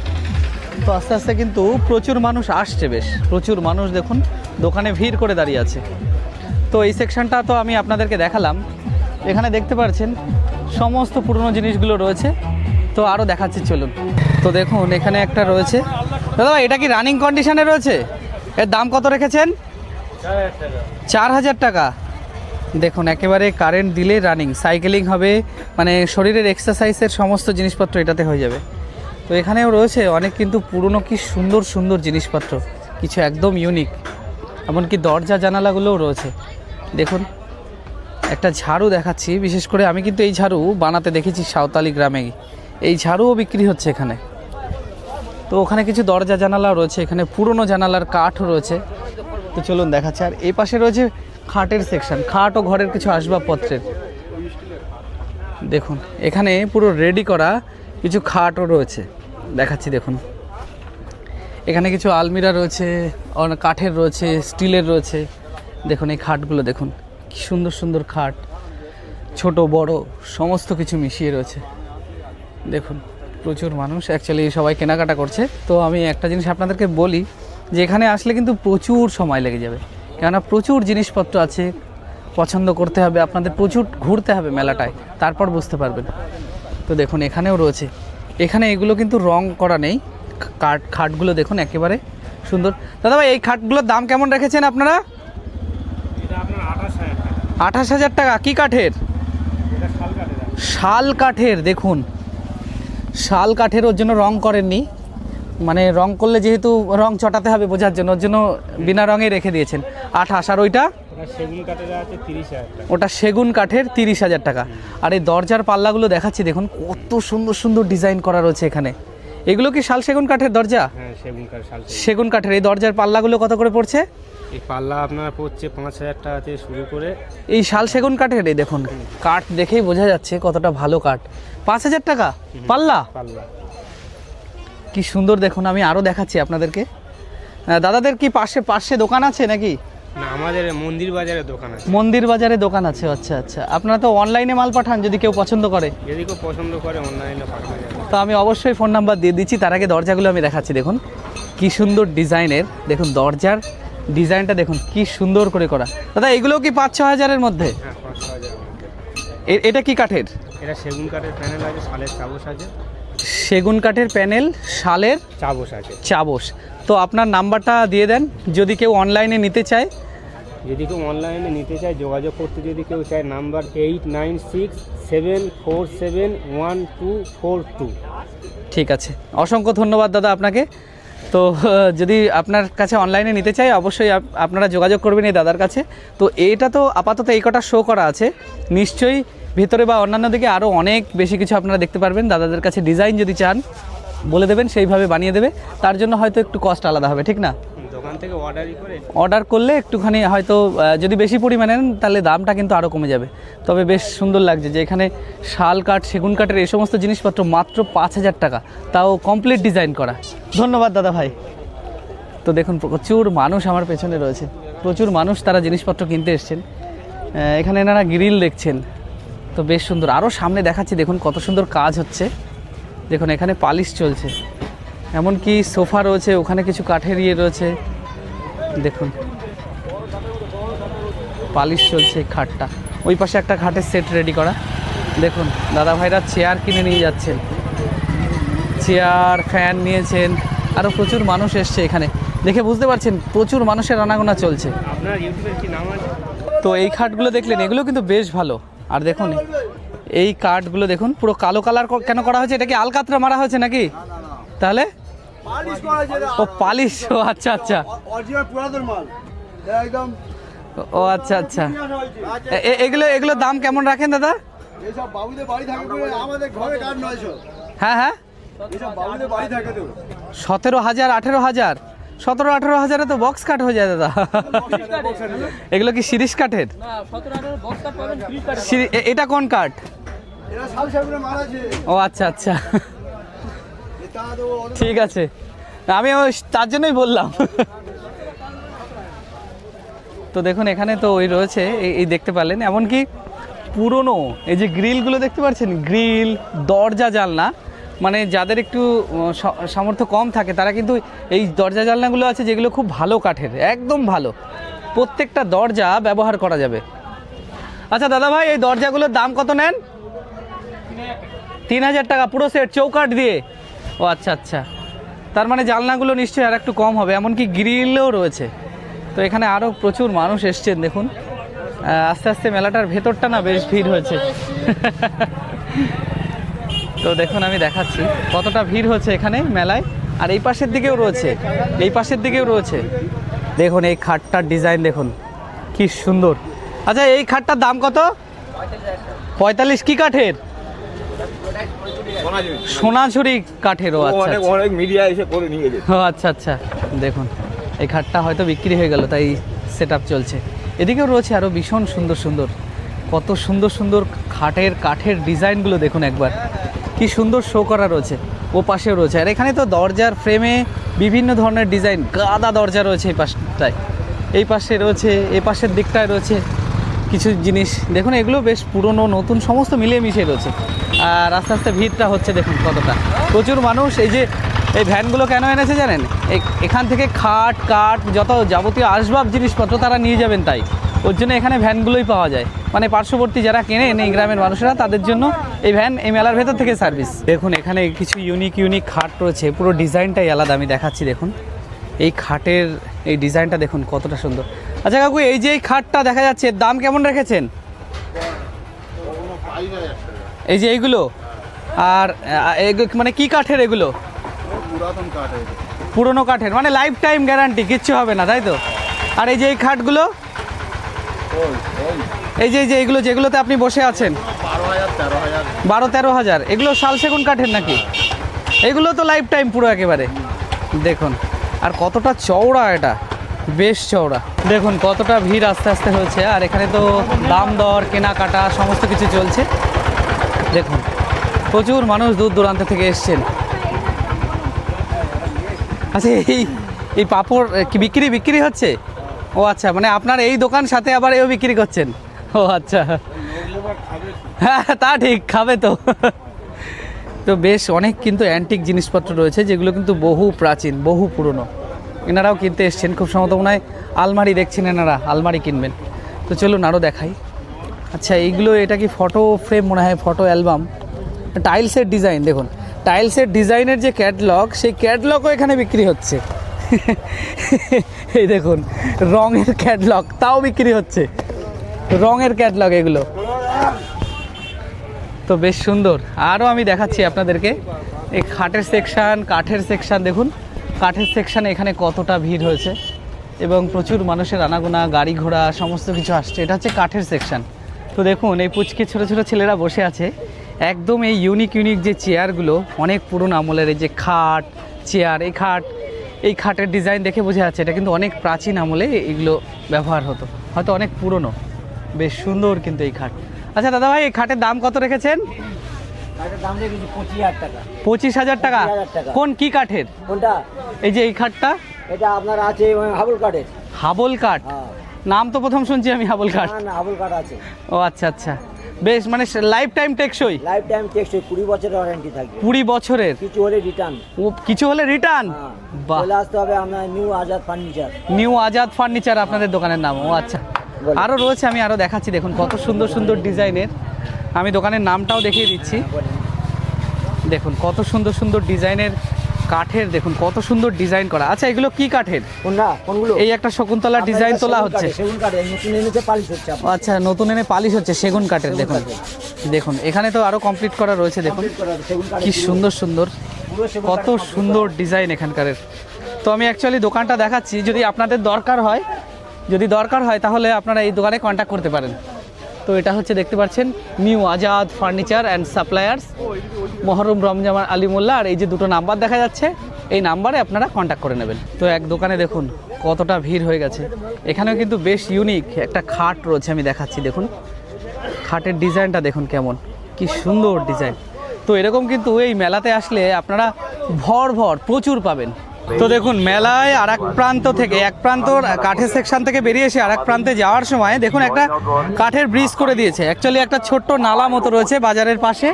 তো আস্তে আস্তে কিন্তু প্রচুর মানুষ আসছে, বেশ প্রচুর মানুষ দেখুন দোকানে ভিড় করে দাঁড়িয়ে আছে। তো এই সেকশনটা তো আমি আপনাদেরকে দেখালাম, এখানে দেখতে পাচ্ছেন সমস্ত পুরনো জিনিসগুলো রয়েছে। তো আরও দেখাচ্ছি চলুন। তো দেখুন এখানে একটা রয়েছে, দাদা এটা কি রানিং কন্ডিশনে রয়েছে? এর দাম কত রেখেছেন? 4000 টাকা। দেখুন একেবারে কারেন্ট দিলে রানিং, সাইকেলিং হবে, মানে শরীরের এক্সারসাইজের সমস্ত জিনিসপত্র এটাতে হয়ে যাবে। তো এখানেও রয়েছে অনেক কিন্তু পুরনো কি সুন্দর সুন্দর জিনিসপত্র, কিছু একদম ইউনিক, এমনকি দরজা জানালাগুলোও রয়েছে। দেখুন একটা ঝাড়ু দেখাচ্ছি, বিশেষ করে আমি কিন্তু এই ঝাড়ু বানাতে দেখেছি সাঁওতালি গ্রামে, এই ঝাড়ুও বিক্রি হচ্ছে এখানে। তো ওখানে কিছু দরজা জানালা রয়েছে, এখানে পুরনো জানালার কাঠও রয়েছে। তো চলুন দেখাচ্ছে। আর এই পাশে রয়েছে খাটের সেকশন, খাট ও ঘরের কিছু আসবাবপত্রের। দেখুন এখানে পুরো রেডি করা কিছু খাটও রয়েছে, দেখাচ্ছি দেখুন। এখানে কিছু আলমিরা রয়েছে, অনেক কাঠের রয়েছে, স্টিলের রয়েছে। দেখুন এই খাটগুলো দেখুন, কি সুন্দর সুন্দর খাট, ছোট বড় সমস্ত কিছু মিশিয়ে রয়েছে। দেখুন প্রচুর মানুষ অ্যাকচুয়ালি সবাই কেনাকাটা করছে। তো আমি একটা জিনিস আপনাদেরকে বলি যে এখানে আসলে কিন্তু প্রচুর সময় লেগে যাবে, কেননা প্রচুর জিনিসপত্র আছে, পছন্দ করতে হবে আপনাদের, প্রচুর ঘুরতে হবে মেলাটায়, তারপর বুঝতে পারবেন। তো দেখুন এখানেও রয়েছে, এখানে এগুলো কিন্তু রং করা নেই, খাটগুলো দেখুন একেবারে সুন্দর। দাদা ভাই এই খাটগুলোর দাম কেমন রেখেছেন আপনারা? 28,000 টাকা। কী কাঠের? শাল কাঠের। দেখুন শাল কাঠের, ওর জন্য রং করেননি, মানে রং করলে যেহেতু রং চটাতে হবে বোঝার জন্য, ওর জন্য বিনা রঙে রেখে দিয়েছেন 28। আর ওইটা ওটা সেগুন কাঠের 30,000 টাকা। আর এই দরজার পাল্লাগুলো দেখাচ্ছি দেখুন, কত সুন্দর সুন্দর ডিজাইন করা রয়েছে এখানে। এগুলো কি শাল সেগুন কাঠের দরজা? হ্যাঁ সেগুন কাঠের। এই দরজার পাল্লাগুলো কত করে পড়ছে? এই পাল্লা আপনার পড়ছে 5,000 টাকা থেকে শুরু করে। এই শাল সেগুন কাঠের, এই দেখুন কাঠ দেখেই বোঝা যাচ্ছে কতটা ভালো কাঠ। 5,000 টাকা পাল্লা। কি সুন্দর দেখুন, আমি আরও দেখাচ্ছি আপনাদেরকে। দাদাদের কি পাশে দোকান আছে নাকি? না, আমাদের মন্দির বাজারে দোকান আছে। মন্দির বাজারে দোকান আছে, আচ্ছা আচ্ছা। আপনারা তো অনলাইনে মাল পাঠান যদি কেউ পছন্দ করে? যদি কেউ পছন্দ করে অনলাইনে পাঠানো যাবে। তো আমি অবশ্যই ফোন নাম্বার দিয়ে দিচ্ছি। তার আগে দরজাগুলো আমি দেখাচ্ছি দেখুন, কি সুন্দর ডিজাইনের। দেখুন দরজার ডিজাইনটা দেখুন কি সুন্দর করে করা। দাদা এগুলো কি 5-6 হাজারের মধ্যে? হ্যাঁ 5-6 হাজার। এটা কি কাঠের? এটা সেগুন কাঠের প্যানেল আছে, শালের চাবস আছে। সেগুন কাঠের প্যানেল, শালের চাবস আছে। চাবস। তো আপনার নাম্বারটা দিয়ে দেন যদি কেউ অনলাইনে নিতে চায়। যদি কেউ অনলাইনে নিতে চায়, যোগাযোগ করতে যদি কেউ চায়, নাম্বার 8967471242। ঠিক আছে, অসংখ্য ধন্যবাদ দাদা আপনাকে। তো যদি আপনার কাছে অনলাইনে নিতে চাই অবশ্যই আপনারা যোগাযোগ করবেন এই দাদার কাছে। তো এইটা তো আপাতত এই কটা শো করা আছে, নিশ্চয়ই ভিতরে বা অন্যান্য দিকে আরও অনেক বেশি কিছু আপনারা দেখতে পারবেন। দাদাদের কাছে ডিজাইন যদি চান বলে দেবেন, সেইভাবে বানিয়ে দেবে। তার জন্য হয়তো একটু কস্ট আলাদা হবে, ঠিক না? দোকান থেকে অর্ডার করলে একটুখানি হয়তো যদি বেশি পরিমাণে নেন তাহলে দামটা কিন্তু আরও কমে যাবে। তবে বেশ সুন্দর লাগছে যে এখানে শাল কাঠ, সেগুন কাঠের এই সমস্ত জিনিসপত্র মাত্র 5,000 টাকা, তাও কমপ্লিট ডিজাইন করা। ধন্যবাদ দাদা ভাই। তো দেখুন প্রচুর মানুষ আমার পেছনে রয়েছে, প্রচুর মানুষ, তারা জিনিসপত্র কিনতে এসছেন। এখানে এনারা গ্রিল দেখছেন, তো বেশ সুন্দর। আরও সামনে দেখাচ্ছি দেখুন কত সুন্দর কাজ হচ্ছে। দেখুন এখানে পালিশ চলছে, এমনকি সোফা রয়েছে, ওখানে কিছু কাঠের ইয়ে রয়েছে। দেখুন পালিশ চলছে খাটটা, ওই পাশে একটা খাটের সেট রেডি করা। দেখুন দাদা ভাইরা চেয়ার কিনে নিয়ে যাচ্ছেন, চেয়ার ফ্যান নিয়েছেন। আরও প্রচুর মানুষ এসছে এখানে, দেখে বুঝতে পারছেন প্রচুর মানুষের আনাগোনা চলছে। আপনার ইউটিউবের কি নাম আছে? তো এই খাটগুলো দেখলেন, এগুলো কিন্তু বেশ ভালো। আর দেখুন এই কাঠগুলো দেখুন পুরো কালো কালার কেন করা হয়েছে? এটা কি আলকাতরা মারা হয়েছে নাকি? তাহলে ও পালিশ, ও আচ্ছা আচ্ছা, ও আচ্ছা আচ্ছা। এগুলো দাম কেমন রাখেন দাদা? হ্যাঁ হ্যাঁ 17,000 18,000 17-18 হাজারে তো বক্স কাট হয়ে যায় দাদা। এগুলো কি শিরিষ কাঠের? এটা কোন কাঠ? ও আচ্ছা আচ্ছা, ঠিক আছে, আমি তার জন্যই বললাম। তো দেখুন এখানে তো ওই রয়েছে, এই দেখতে পারলেন, এমনকি পুরনো এই যে গ্রিলগুলো দেখতে পাচ্ছেন, গ্রিল, দরজা, জানলা মানে যাদের একটু সামর্থ্য কম থাকে তারা কিন্তু এই দরজা জানলাগুলো আছে যেগুলো খুব ভালো কাঠের, একদম ভালো, প্রত্যেকটা দরজা ব্যবহার করা যাবে। আচ্ছা দাদা ভাই, এই দরজাগুলোর দাম কত নেন? 3000 টাকা পুরো সেট, চৌকাঠ দিয়ে? ও আচ্ছা আচ্ছা, তার মানে জানলাগুলো নিশ্চয়ই আর একটু কম হবে, এমনকি গ্রিলও রয়েছে। তো এখানে আরও প্রচুর মানুষ এসছেন দেখুন। আস্তে আস্তে মেলাটার ভেতরটা না বেশ ভিড় হয়েছে। তো দেখুন আমি দেখাচ্ছি কতটা ভিড় হচ্ছে এখানে মেলায়। আর এই পাশের দিকেও রয়েছে, এই পাশের দিকেও রয়েছে। দেখুন এই খাটটার ডিজাইন দেখুন কি সুন্দর। আচ্ছা এই খাটটার দাম কত? 45। কি কাঠের? সোনাঝুরি কাঠের। ও আচ্ছা অনেক মিডিয়া এসে করে নিয়ে গেছে। ও আচ্ছা আচ্ছা, দেখুন এই খাটটা হয়তো বিক্রি হয়ে গেল তাই সেট আপ চলছে। এদিকেও রয়েছে আরও ভীষণ সুন্দর সুন্দর, কত সুন্দর সুন্দর কাঠের ডিজাইনগুলো দেখুন একবার, কি সুন্দর শো করা রয়েছে। ও পাশেও রয়েছে। আর এখানে তো দরজার ফ্রেমে বিভিন্ন ধরনের ডিজাইন, গাদা দরজা রয়েছে এই পাশটায়, এই পাশে রয়েছে, এই পাশের দিকটায় রয়েছে কিছু জিনিস। দেখুন এগুলো বেশ পুরনো নতুন সমস্ত মিলিয়ে মিশিয়ে রয়েছে। আর আস্তে আস্তে ভিড়টা হচ্ছে দেখুন কতটা, প্রচুর মানুষ। এই যে এই ভ্যানগুলো কেন এনেছে জানেন? এখান থেকে খাট কাঠ যত যাবতীয় আসবাব জিনিসপত্র তারা নিয়ে যাবেন, তাই ওর জন্য এখানে ভ্যানগুলোই পাওয়া যায়। মানে পার্শ্ববর্তী যারা কেনেন এই গ্রামের মানুষেরা, তাদের জন্য এই ভ্যান এই মেলার ভেতর থেকে সার্ভিস। দেখুন এখানে কিছু ইউনিক খাট রয়েছে, পুরো ডিজাইনটাই আলাদা। আমি দেখাচ্ছি দেখুন এই খাটের এই ডিজাইনটা দেখুন কতটা সুন্দর। আচ্ছা কাকু, এই যে এই খাটটা দেখা যাচ্ছে এর দাম কেমন রেখেছেন? এই যে এইগুলো, আর মানে কি কাঠের এগুলো? পুরনো কাঠের, মানে লাইফ টাইম গ্যারান্টি, কিচ্ছু হবে না, তাই তো? আর এই যে এই খাটগুলো, এই যে এইগুলো যেগুলোতে আপনি বসে আছেন, 12-13 হাজার, এগুলো শাল সেগুন কাঠের নাকি? এগুলো তো লাইফ টাইম পুরো একেবারে। দেখুন আর কতটা চওড়া, এটা বেশ চওড়া। দেখুন কতটা ভিড় আস্তে আস্তে হয়েছে। আর এখানে তো দাম দর কেনাকাটা সমস্ত কিছু চলছে। দেখুন প্রচুর মানুষ দূর দূরান্ত থেকে এসছেন। আচ্ছা এই পাঁপড় কি বিক্রি হচ্ছে? ও আচ্ছা, মানে আপনার এই দোকান সাথে আবার এও বিক্রি করছেন? ও আচ্ছা, হ্যাঁ তা ঠিক, খাবে তো। তো বেশ অনেক কিন্তু অ্যান্টিক জিনিসপত্র রয়েছে যেগুলো কিন্তু বহু প্রাচীন, বহু পুরনো। এনারাও কিনতে এসছেন, খুব সম্ভবত মনে হয় আলমারি দেখছেন এনারা, আলমারি কিনবেন। তো চলুন আরও দেখাই। আচ্ছা এইগুলো, এটা কি ফটো ফ্রেম মনে হয়, ফটো অ্যালবাম, টাইলসের ডিজাইন। দেখুন টাইলসের ডিজাইনের যে ক্যাটলগ, সেই ক্যাটলগও এখানে বিক্রি হচ্ছে। এই দেখুন রঙের ক্যাটলগ, তাও বিক্রি হচ্ছে, রঙের ক্যাটলগ এগুলো। তো বেশ সুন্দর। আরও আমি দেখাচ্ছি আপনাদেরকে এই খাটের সেকশান, কাঠের সেকশান। দেখুন কাঠের সেকশানে এখানে কতটা ভিড় হয়েছে এবং প্রচুর মানুষের আনাগোনা, গাড়ি ঘোড়া সমস্ত কিছু আসছে। এটা হচ্ছে কাঠের সেকশান। তো দেখুন এই পুচকে ছোটো ছোটো ছেলেরা বসে আছে একদম এই ইউনিক যে চেয়ারগুলো, অনেক পুরনো আমলের। এই যে খাট, চেয়ার, এই খাটের ডিজাইন দেখে বোঝা যাচ্ছে এটা কিন্তু অনেক প্রাচীন আমলে এগুলো ব্যবহার হতো, হয়তো অনেক পুরনো। বেশ সুন্দর কিন্তু এই খাট। আচ্ছা দাদা ভাই, এই খাটের দাম কত রেখেছেন? দাম রেখেছি 25,000 টাকা। 25,000 টাকা? কোন কি কাঠের? কোনটা? এই যে এই খাটটা, এটা আপনার আছে হাবল কাঠের। হাবল কাঠ? নাম তো প্রথম শুনছি আমি, হাবল কাঠ। না হাবল কাঠ আছে। ও আচ্ছা আচ্ছা, বেশ, মানে লাইফ টাইম টেকসই? লাইফ টাইম টেকসই, 20 বছরের ওয়ারেন্টি থাকবে। 20 বছরের? কিছু হলে রিটার্ন। ও কিছু হলে রিটার্ন? বাহ, চলে আসতে হবে আপনার new Azad furniture. New Azad furniture আপনাদের দোকানের নাম? ও আচ্ছা। আরও রয়েছে, আমি আরও দেখাচ্ছি। দেখুন কত সুন্দর সুন্দর ডিজাইনের, আমি দোকানের নামটাও দেখিয়ে দিচ্ছি। দেখুন কত সুন্দর সুন্দর ডিজাইনের কাঠের, দেখুন কত সুন্দর ডিজাইন করা। আচ্ছা এগুলো কি কাঠের? কোনগুলো? এই একটা শকুন্তলা ডিজাইন তোলা হচ্ছে। সেগুন কাঠের, নতুন এনেছে পালিশ হচ্ছে। আচ্ছা নতুন এনে পালিশ হচ্ছে, সেগুন কাঠের। দেখুন দেখুন এখানে তো আরও কমপ্লিট করা রয়েছে। দেখুন কি সুন্দর সুন্দর, কত সুন্দর ডিজাইন এখানকার। তো আমি অ্যাকচুয়ালি দোকানটা দেখাচ্ছি, যদি আপনাদের দরকার হয় তাহলে আপনারা এই দোকানে কন্ট্যাক্ট করতে পারেন। তো এটা হচ্ছে দেখতে পাচ্ছেন new Azad furniture and suppliers, Moharram Ramzan Ali Molla. আর এই যে দুটো নাম্বার দেখা যাচ্ছে, এই নাম্বারে আপনারা কন্ট্যাক্ট করে নেবেন। তো এক দোকানে দেখুন কতটা ভিড় হয়ে গেছে। এখানেও কিন্তু বেশ ইউনিক একটা খাট রয়েছে, আমি দেখাচ্ছি। দেখুন খাটের ডিজাইনটা দেখুন কেমন, কি সুন্দর ডিজাইন। তো এরকম কিন্তু এই মেলাতে আসলে আপনারা ভর প্রচুর পাবেন, তো দেখুন মেলায় আর এক প্রান্ত থেকে, এক প্রান্ত কাঠের সেকশন থেকে বেরিয়ে এসে আর এক প্রান্তে যাওয়ার সময় দেখুন একটা কাঠের ব্রিজ করে দিয়েছে। অ্যাকচুয়ালি একটা ছোট্ট নালা মতো রয়েছে বাজারের পাশে,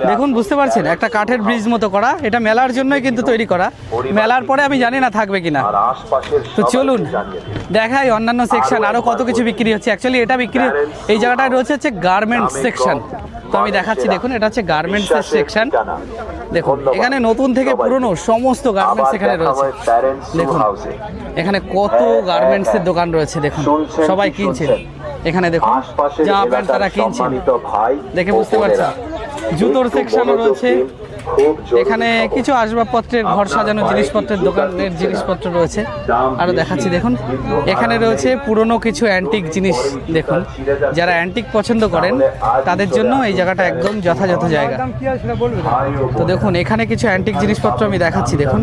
দেখুন বুঝতে পারছেন, একটা কাঠের ব্রিজ মতো করা। এটা মেলার জন্যই কিন্তু তৈরি করা, মেলার পরে আমি জানি না থাকবে কিনা। তো চলুন দেখাই অন্যান্য সেকশন আরও কত কিছু বিক্রি হচ্ছে। অ্যাকচুয়ালি এটা বিক্রি, এই জায়গাটায় রয়েছে হচ্ছে গার্মেন্টস সেকশন। তো আমি দেখাচ্ছি, দেখুন এটা হচ্ছে গার্মেন্টসের সেকশন। দেখুন এখানে নতুন থেকে পুরনো সমস্ত গার্মেন্টস এখানে রয়েছে। দেখুন এখানে কত গার্মেন্টসের দোকান রয়েছে, দেখুন সবাই কিনছে। এখানে দেখুন জামা প্যান্ট তারা কিনছে, দেখে বুঝতে পারছেন। জুতোর সেকশনও রয়েছে। এখানে কিছু আসবাবপত্রের, ঘর সাজানো জিনিসপত্রের দোকানের জিনিসপত্র রয়েছে। আরও দেখাচ্ছি, দেখুন এখানে রয়েছে পুরনো কিছু অ্যান্টিক জিনিস। দেখুন যারা অ্যান্টিক পছন্দ করেন তাদের জন্য এই জায়গাটা একদম যথাযথ জায়গা। তো দেখুন এখানে কিছু অ্যান্টিক জিনিসপত্র আমি দেখাচ্ছি। দেখুন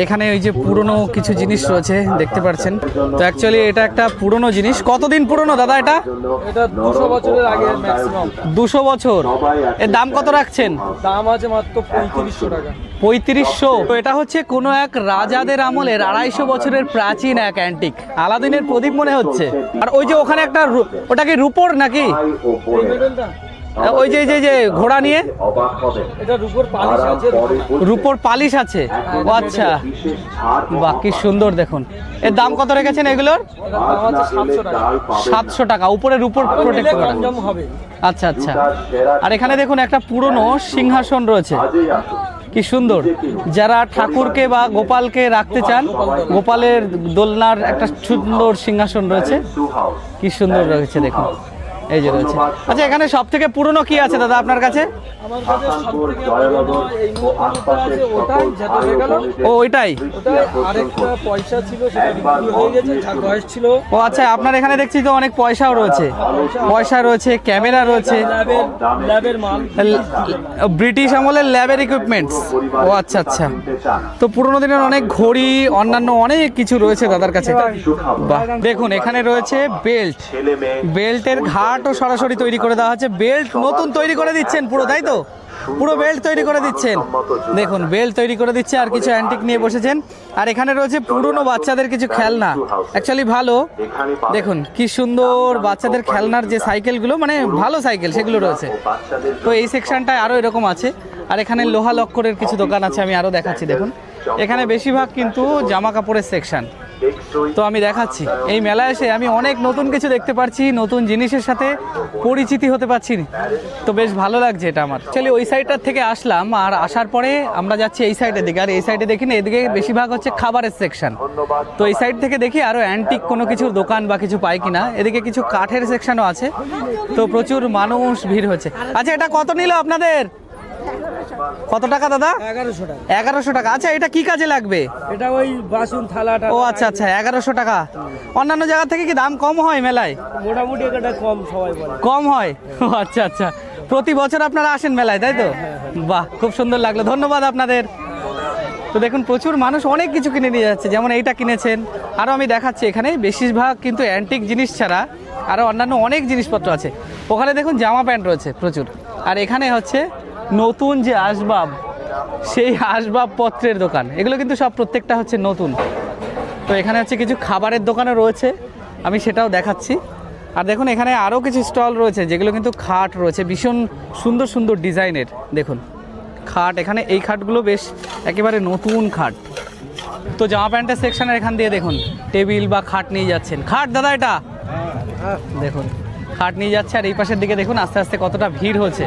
এখানে ওই যে পুরনো কিছু জিনিস রয়েছে দেখতে পাচ্ছেন। তো অ্যাকচুয়ালি এটা একটা পুরনো জিনিস। কতদিন পুরনো দাদা এটা? এটা 200 বছরের আগে ম্যাক্সিমাম। 200 বছর। এর দাম কত রাখছেন? দাম আছে মাত্র 3500 টাকা। 3500। তো এটা হচ্ছে কোনো এক রাজাদের আমলের 250 বছরের প্রাচীন এক অ্যান্টিক, আলাদিনের প্রদীপ মনে হচ্ছে। আর ওই যে ওখানে একটা, ওটা কি রূপোর নাকি? ওই যে যে ঘোড়া নিয়ে, এটা রূপোর পালিশ আছে। রূপোর পালিশ আছে। ও আচ্ছা, বাহ কি সুন্দর। দেখুন এর দাম কত রেখেছেন এগুলোর? দাম আছে 700 টাকা। 700 টাকা। উপরের রূপোর প্রোটেক্ট করা। কম হবে। আচ্ছা আচ্ছা। আর এখানে দেখুন একটা পুরনো সিংহাসন রয়েছে, কি সুন্দর। যারা ঠাকুরকে বা গোপালকে রাখতে চান, গোপালের দোলনার একটা সুন্দর সিংহাসন রয়েছে, কি সুন্দর রয়েছে দেখুন। এই যে রয়েছে। আচ্ছা এখানে সব থেকে পুরনো কি আছে দাদা আপনার কাছে? আমার কাছে সবথেকে পুরনো এই মুহূর্তে আছে ওটাই, যেটা হয়ে গেল। ও ওইটাই। ওটাই আরেকটা পয়সা ছিল, সেটা বিক্রি হয়ে গেছে, যা বয়স ছিল। ও আচ্ছা, আপনার এখানে দেখছি তো অনেক পয়সাও রয়েছে। পয়সা রয়েছে, ক্যামেরা রয়েছে, ল্যাবের মাল, ব্রিটিশ আমলের ল্যাবের ইকুইপমেন্টস। ও আচ্ছা আচ্ছা। তো পুরোনো দিনের অনেক ঘড়ি, অন্যান্য অনেক কিছু রয়েছে দাদার কাছে। বাহ, দেখুন এখানে রয়েছে বেল্ট। বেল্টের ঘাটও সরাসরি তৈরি করে দেওয়া হচ্ছে। বেল্ট নতুন তৈরি করে দিচ্ছেন পুরো, তাই তো? পুরো বেল্ট তৈরি করে দিচ্ছেন। দেখুন বেল্ট তৈরি করে দিচ্ছে, আর কিছু অ্যান্টিক নিয়ে বসেছেন। আর এখানে রয়েছে পুরনো বাচ্চাদের কিছু খেলনা, অ্যাকচুয়ালি ভালো। দেখুন কি সুন্দর বাচ্চাদের খেলনার যে সাইকেলগুলো, মানে ভালো সাইকেল, সেগুলো রয়েছে। তো এই সেকশনটায় আরও এরকম আছে। আর এখানে লোহা লক্করের কিছু দোকান আছে, আমি আরও দেখাচ্ছি। দেখুন এখানে বেশিরভাগ কিন্তু জামা কাপড়ের সেকশন। তো আমি দেখাচ্ছি, এই মেলায় এসে আমি অনেক নতুন কিছু দেখতে পাচ্ছি, নতুন জিনিসের সাথে পরিচিতি হতে পারছি। তো বেশ ভালো লাগছে এটা আমার। চলি ওই সাইডটার থেকে আসলাম, আর আসার পরে আমরা যাচ্ছি এই সাইডের দিকে। আর এই সাইডে দেখি না, এদিকে বেশিরভাগ হচ্ছে খাবারের সেকশন। তো এই সাইড থেকে দেখি আরও অ্যান্টিক কোনো কিছু দোকান বা কিছু পাই কিনা। এদিকে কিছু কাঠের সেকশনও আছে। তো প্রচুর মানুষ ভিড় হচ্ছে। আচ্ছা এটা কত নিল আপনাদের? কত টাকা দাদা? 1100 টাকা। 1100 টাকা। আচ্ছা এটা কি কাজে লাগবে? এটা ওই বাসন থালাটা। ও আচ্ছা আচ্ছা, 1100 টাকা। অন্যান্য জায়গা থেকে কি দাম কম হয় মেলায়? মোটামুটি এটা কম, সবাই বলে কম হয়। ও আচ্ছা আচ্ছা। প্রতি বছর আপনারা আসেন মেলায়, তাই তো? বাহ, খুব সুন্দর লাগলো, ধন্যবাদ আপনাদের। তো দেখুন প্রচুর মানুষ অনেক কিছু কিনে নিয়ে যাচ্ছে, যেমন এইটা কিনেছেন। আরও আমি দেখাচ্ছি, এখানে বেশিরভাগ কিন্তু অ্যান্টিক জিনিস ছাড়া আরও অন্যান্য অনেক জিনিসপত্র আছে। ওখানে দেখুন জামা প্যান্ট রয়েছে প্রচুর। আর এখানে হচ্ছে নতুন যে আসবাব, সেই আসবাবপত্রের দোকান। এগুলো কিন্তু সব প্রত্যেকটা হচ্ছে নতুন। তো এখানে হচ্ছে কিছু খাবারের দোকানও রয়েছে, আমি সেটাও দেখাচ্ছি। আর দেখুন এখানে আরও কিছু স্টল রয়েছে, যেগুলো কিন্তু খাট রয়েছে ভীষণ সুন্দর সুন্দর ডিজাইনের। দেখুন খাট, এখানে এই খাটগুলো বেশ একেবারে নতুন খাট। তো জামা প্যান্টের সেকশনের এখান দিয়ে দেখুন টেবিল বা খাট নিয়ে যাচ্ছেন। খাট দাদা এটা দেখুন, খাট নিয়ে যাচ্ছে। আর এই পাশের দিকে দেখুন আস্তে আস্তে কতটা ভিড় হচ্ছে।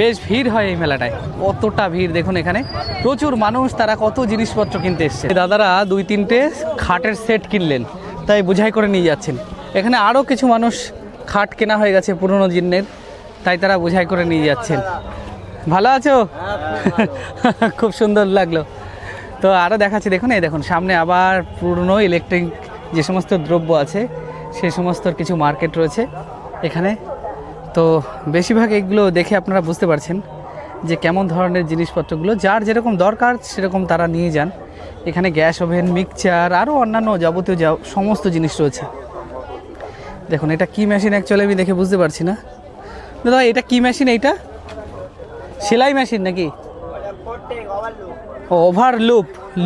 বেশ ভিড় হয় এই মেলাটায়, কতটা ভিড় দেখুন। এখানে প্রচুর মানুষ, তারা কত জিনিসপত্র কিনতে এসছে। দাদারা 2-3টে খাটের সেট কিনলেন, তাই বোঝাই করে নিয়ে যাচ্ছেন। এখানে আরও কিছু মানুষ খাট কেনা হয়ে গেছে পুরনো জিনের, তাই তারা বোঝাই করে নিয়ে যাচ্ছেন। ভালো আছো? খুব সুন্দর লাগলো। তো আরও দেখাচ্ছি, দেখুন এই দেখুন সামনে আবার পুরনো ইলেকট্রিক যে সমস্ত দ্রব্য আছে, সেই সমস্ত কিছু মার্কেট রয়েছে এখানে। তো বেশিরভাগ এগুলো দেখে আপনারা বুঝতে পারছেন যে কেমন ধরনের জিনিসপত্রগুলো, যার যেরকম দরকার সেরকম তারা নিয়ে যান। এখানে গ্যাস ওভেন, মিক্সচার, আরও অন্যান্য যাবতীয় সমস্ত জিনিস রয়েছে। দেখুন এটা কি মেশিন, অ্যাকচুয়ালি আমি দেখে বুঝতে পারছি না। দাদা এটা কি মেশিন? এইটা সেলাই মেশিন নাকি? ওভার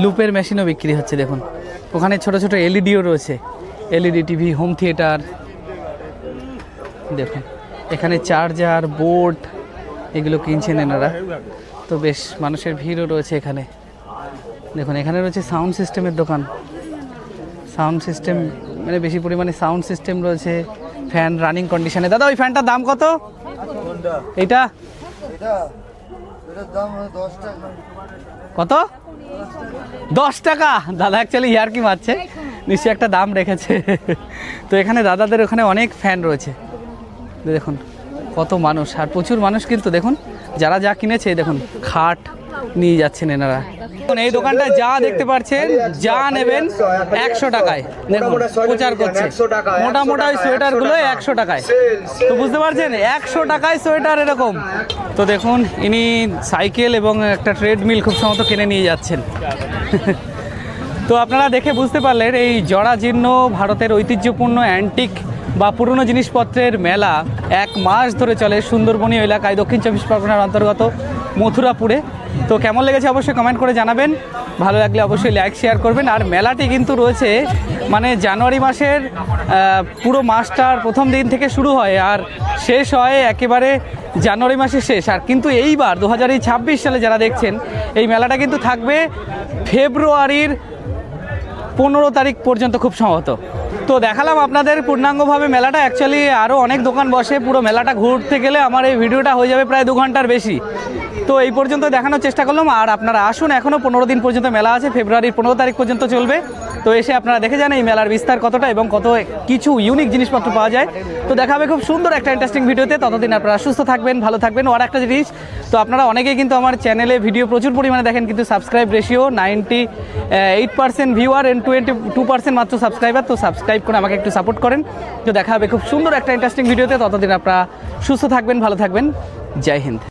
লুপের মেশিনও বিক্রি হচ্ছে দেখুন। ওখানে ছোট ছোট এলইডিও রয়েছে, এলইডি টিভি, হোম থিয়েটার। দেখুন এখানে চার্জার, বোর্ড এগুলো কিনছেন এনারা। তো বেশ মানুষের ভিড়ও রয়েছে এখানে। দেখুন এখানে রয়েছে সাউন্ড সিস্টেমের দোকান। সাউন্ড সিস্টেম মানে বেশি পরিমাণে সাউন্ড সিস্টেম রয়েছে, ফ্যান রানিং কন্ডিশনে। দাদা ওই ফ্যানটার দাম কত? এইটা কত? 10 টাকা। দাদা অ্যাকচুয়ালি ইয়ার্কি মারছে, নিশ্চয়ই একটা দাম রেখেছে। তো এখানে দাদাদের ওখানে অনেক ফ্যান রয়েছে। দেখুন কত মানুষ, আর প্রচুর মানুষ কিন্তু। দেখুন যারা যা কিনেছে, দেখুন খাট নিয়ে যাচ্ছেন এনারা। এই দোকানটা যা দেখতে পাচ্ছেন, যা নেবেন 100 টাকায়। দেখুন প্রচার করছে মোটা মোটা ওই সোয়েটারগুলো 100 টাকায়। তো বুঝতে পারছেন 100 টাকায় সোয়েটার এরকম। তো দেখুন ইনি সাইকেল এবং একটা ট্রেডমিল খুব সম্ভবত কিনে নিয়ে যাচ্ছেন। তো আপনারা দেখে বুঝতে পারলেন এই জরাজীর্ণ ভারতের ঐতিহ্যপূর্ণ অ্যান্টিক বা পুরনো জিনিসপত্রের মেলা 1 মাস ধরে চলে সুন্দরবনী এলাকায়, দক্ষিণ 24 পরগনার অন্তর্গত মথুরাপুরে। তো কেমন লেগেছে অবশ্যই কমেন্ট করে জানাবেন, ভালো লাগলে অবশ্যই লাইক শেয়ার করবেন। আর মেলাটি কিন্তু রয়েছে মানে জানুয়ারি মাসের পুরো মাসটার প্রথম দিন থেকে শুরু হয় আর শেষ হয় একেবারে জানুয়ারি মাসের শেষ। আর কিন্তু এইবার 2026 সালে যারা দেখছেন এই মেলাটা কিন্তু থাকবে ফেব্রুয়ারির 15 তারিখ পর্যন্ত খুব সম্ভবত। তো দেখালাম আপনাদের পূর্ণাঙ্গভাবে মেলাটা। অ্যাকচুয়ালি আরও অনেক দোকান বসে, পুরো মেলাটা ঘুরতে গেলে আমার এই ভিডিওটা হয়ে যাবে প্রায় 2 ঘন্টার বেশি। তো এই পর্যন্ত দেখানোর চেষ্টা করলাম। আর আপনারা আসুন, এখনও 15 দিন পর্যন্ত মেলা আছে, ফেব্রুয়ারির 15 তারিখ পর্যন্ত চলবে। তো এসে আপনারা দেখে যান এই মেলার বিস্তার কতটা এবং কত কিছু ইউনিক জিনিসপত্র পাওয়া যায়। তো দেখা হবে খুব সুন্দর একটা ইন্টারেস্টিং ভিডিওতে। ততদিন আপনারা সুস্থ থাকবেন, ভালো থাকবেন। আর একটা জিনিস, তো আপনারা অনেকেই কিন্তু আমার চ্যানেলে ভিডিও প্রচুর পরিমাণে দেখেন, কিন্তু সাবস্ক্রাইব রেশিও 98% ভিউয়ার এন্ড 22% মাত্র সাবস্ক্রাইবার। তো সাবস্ক্রাইব করে আমাকে একটু সাপোর্ট করেন। তো দেখা হবে খুব সুন্দর একটা ইন্টারেস্টিং ভিডিওতে। ততদিন আপনারা সুস্থ থাকবেন, ভালো থাকবেন। জয় হিন্দ।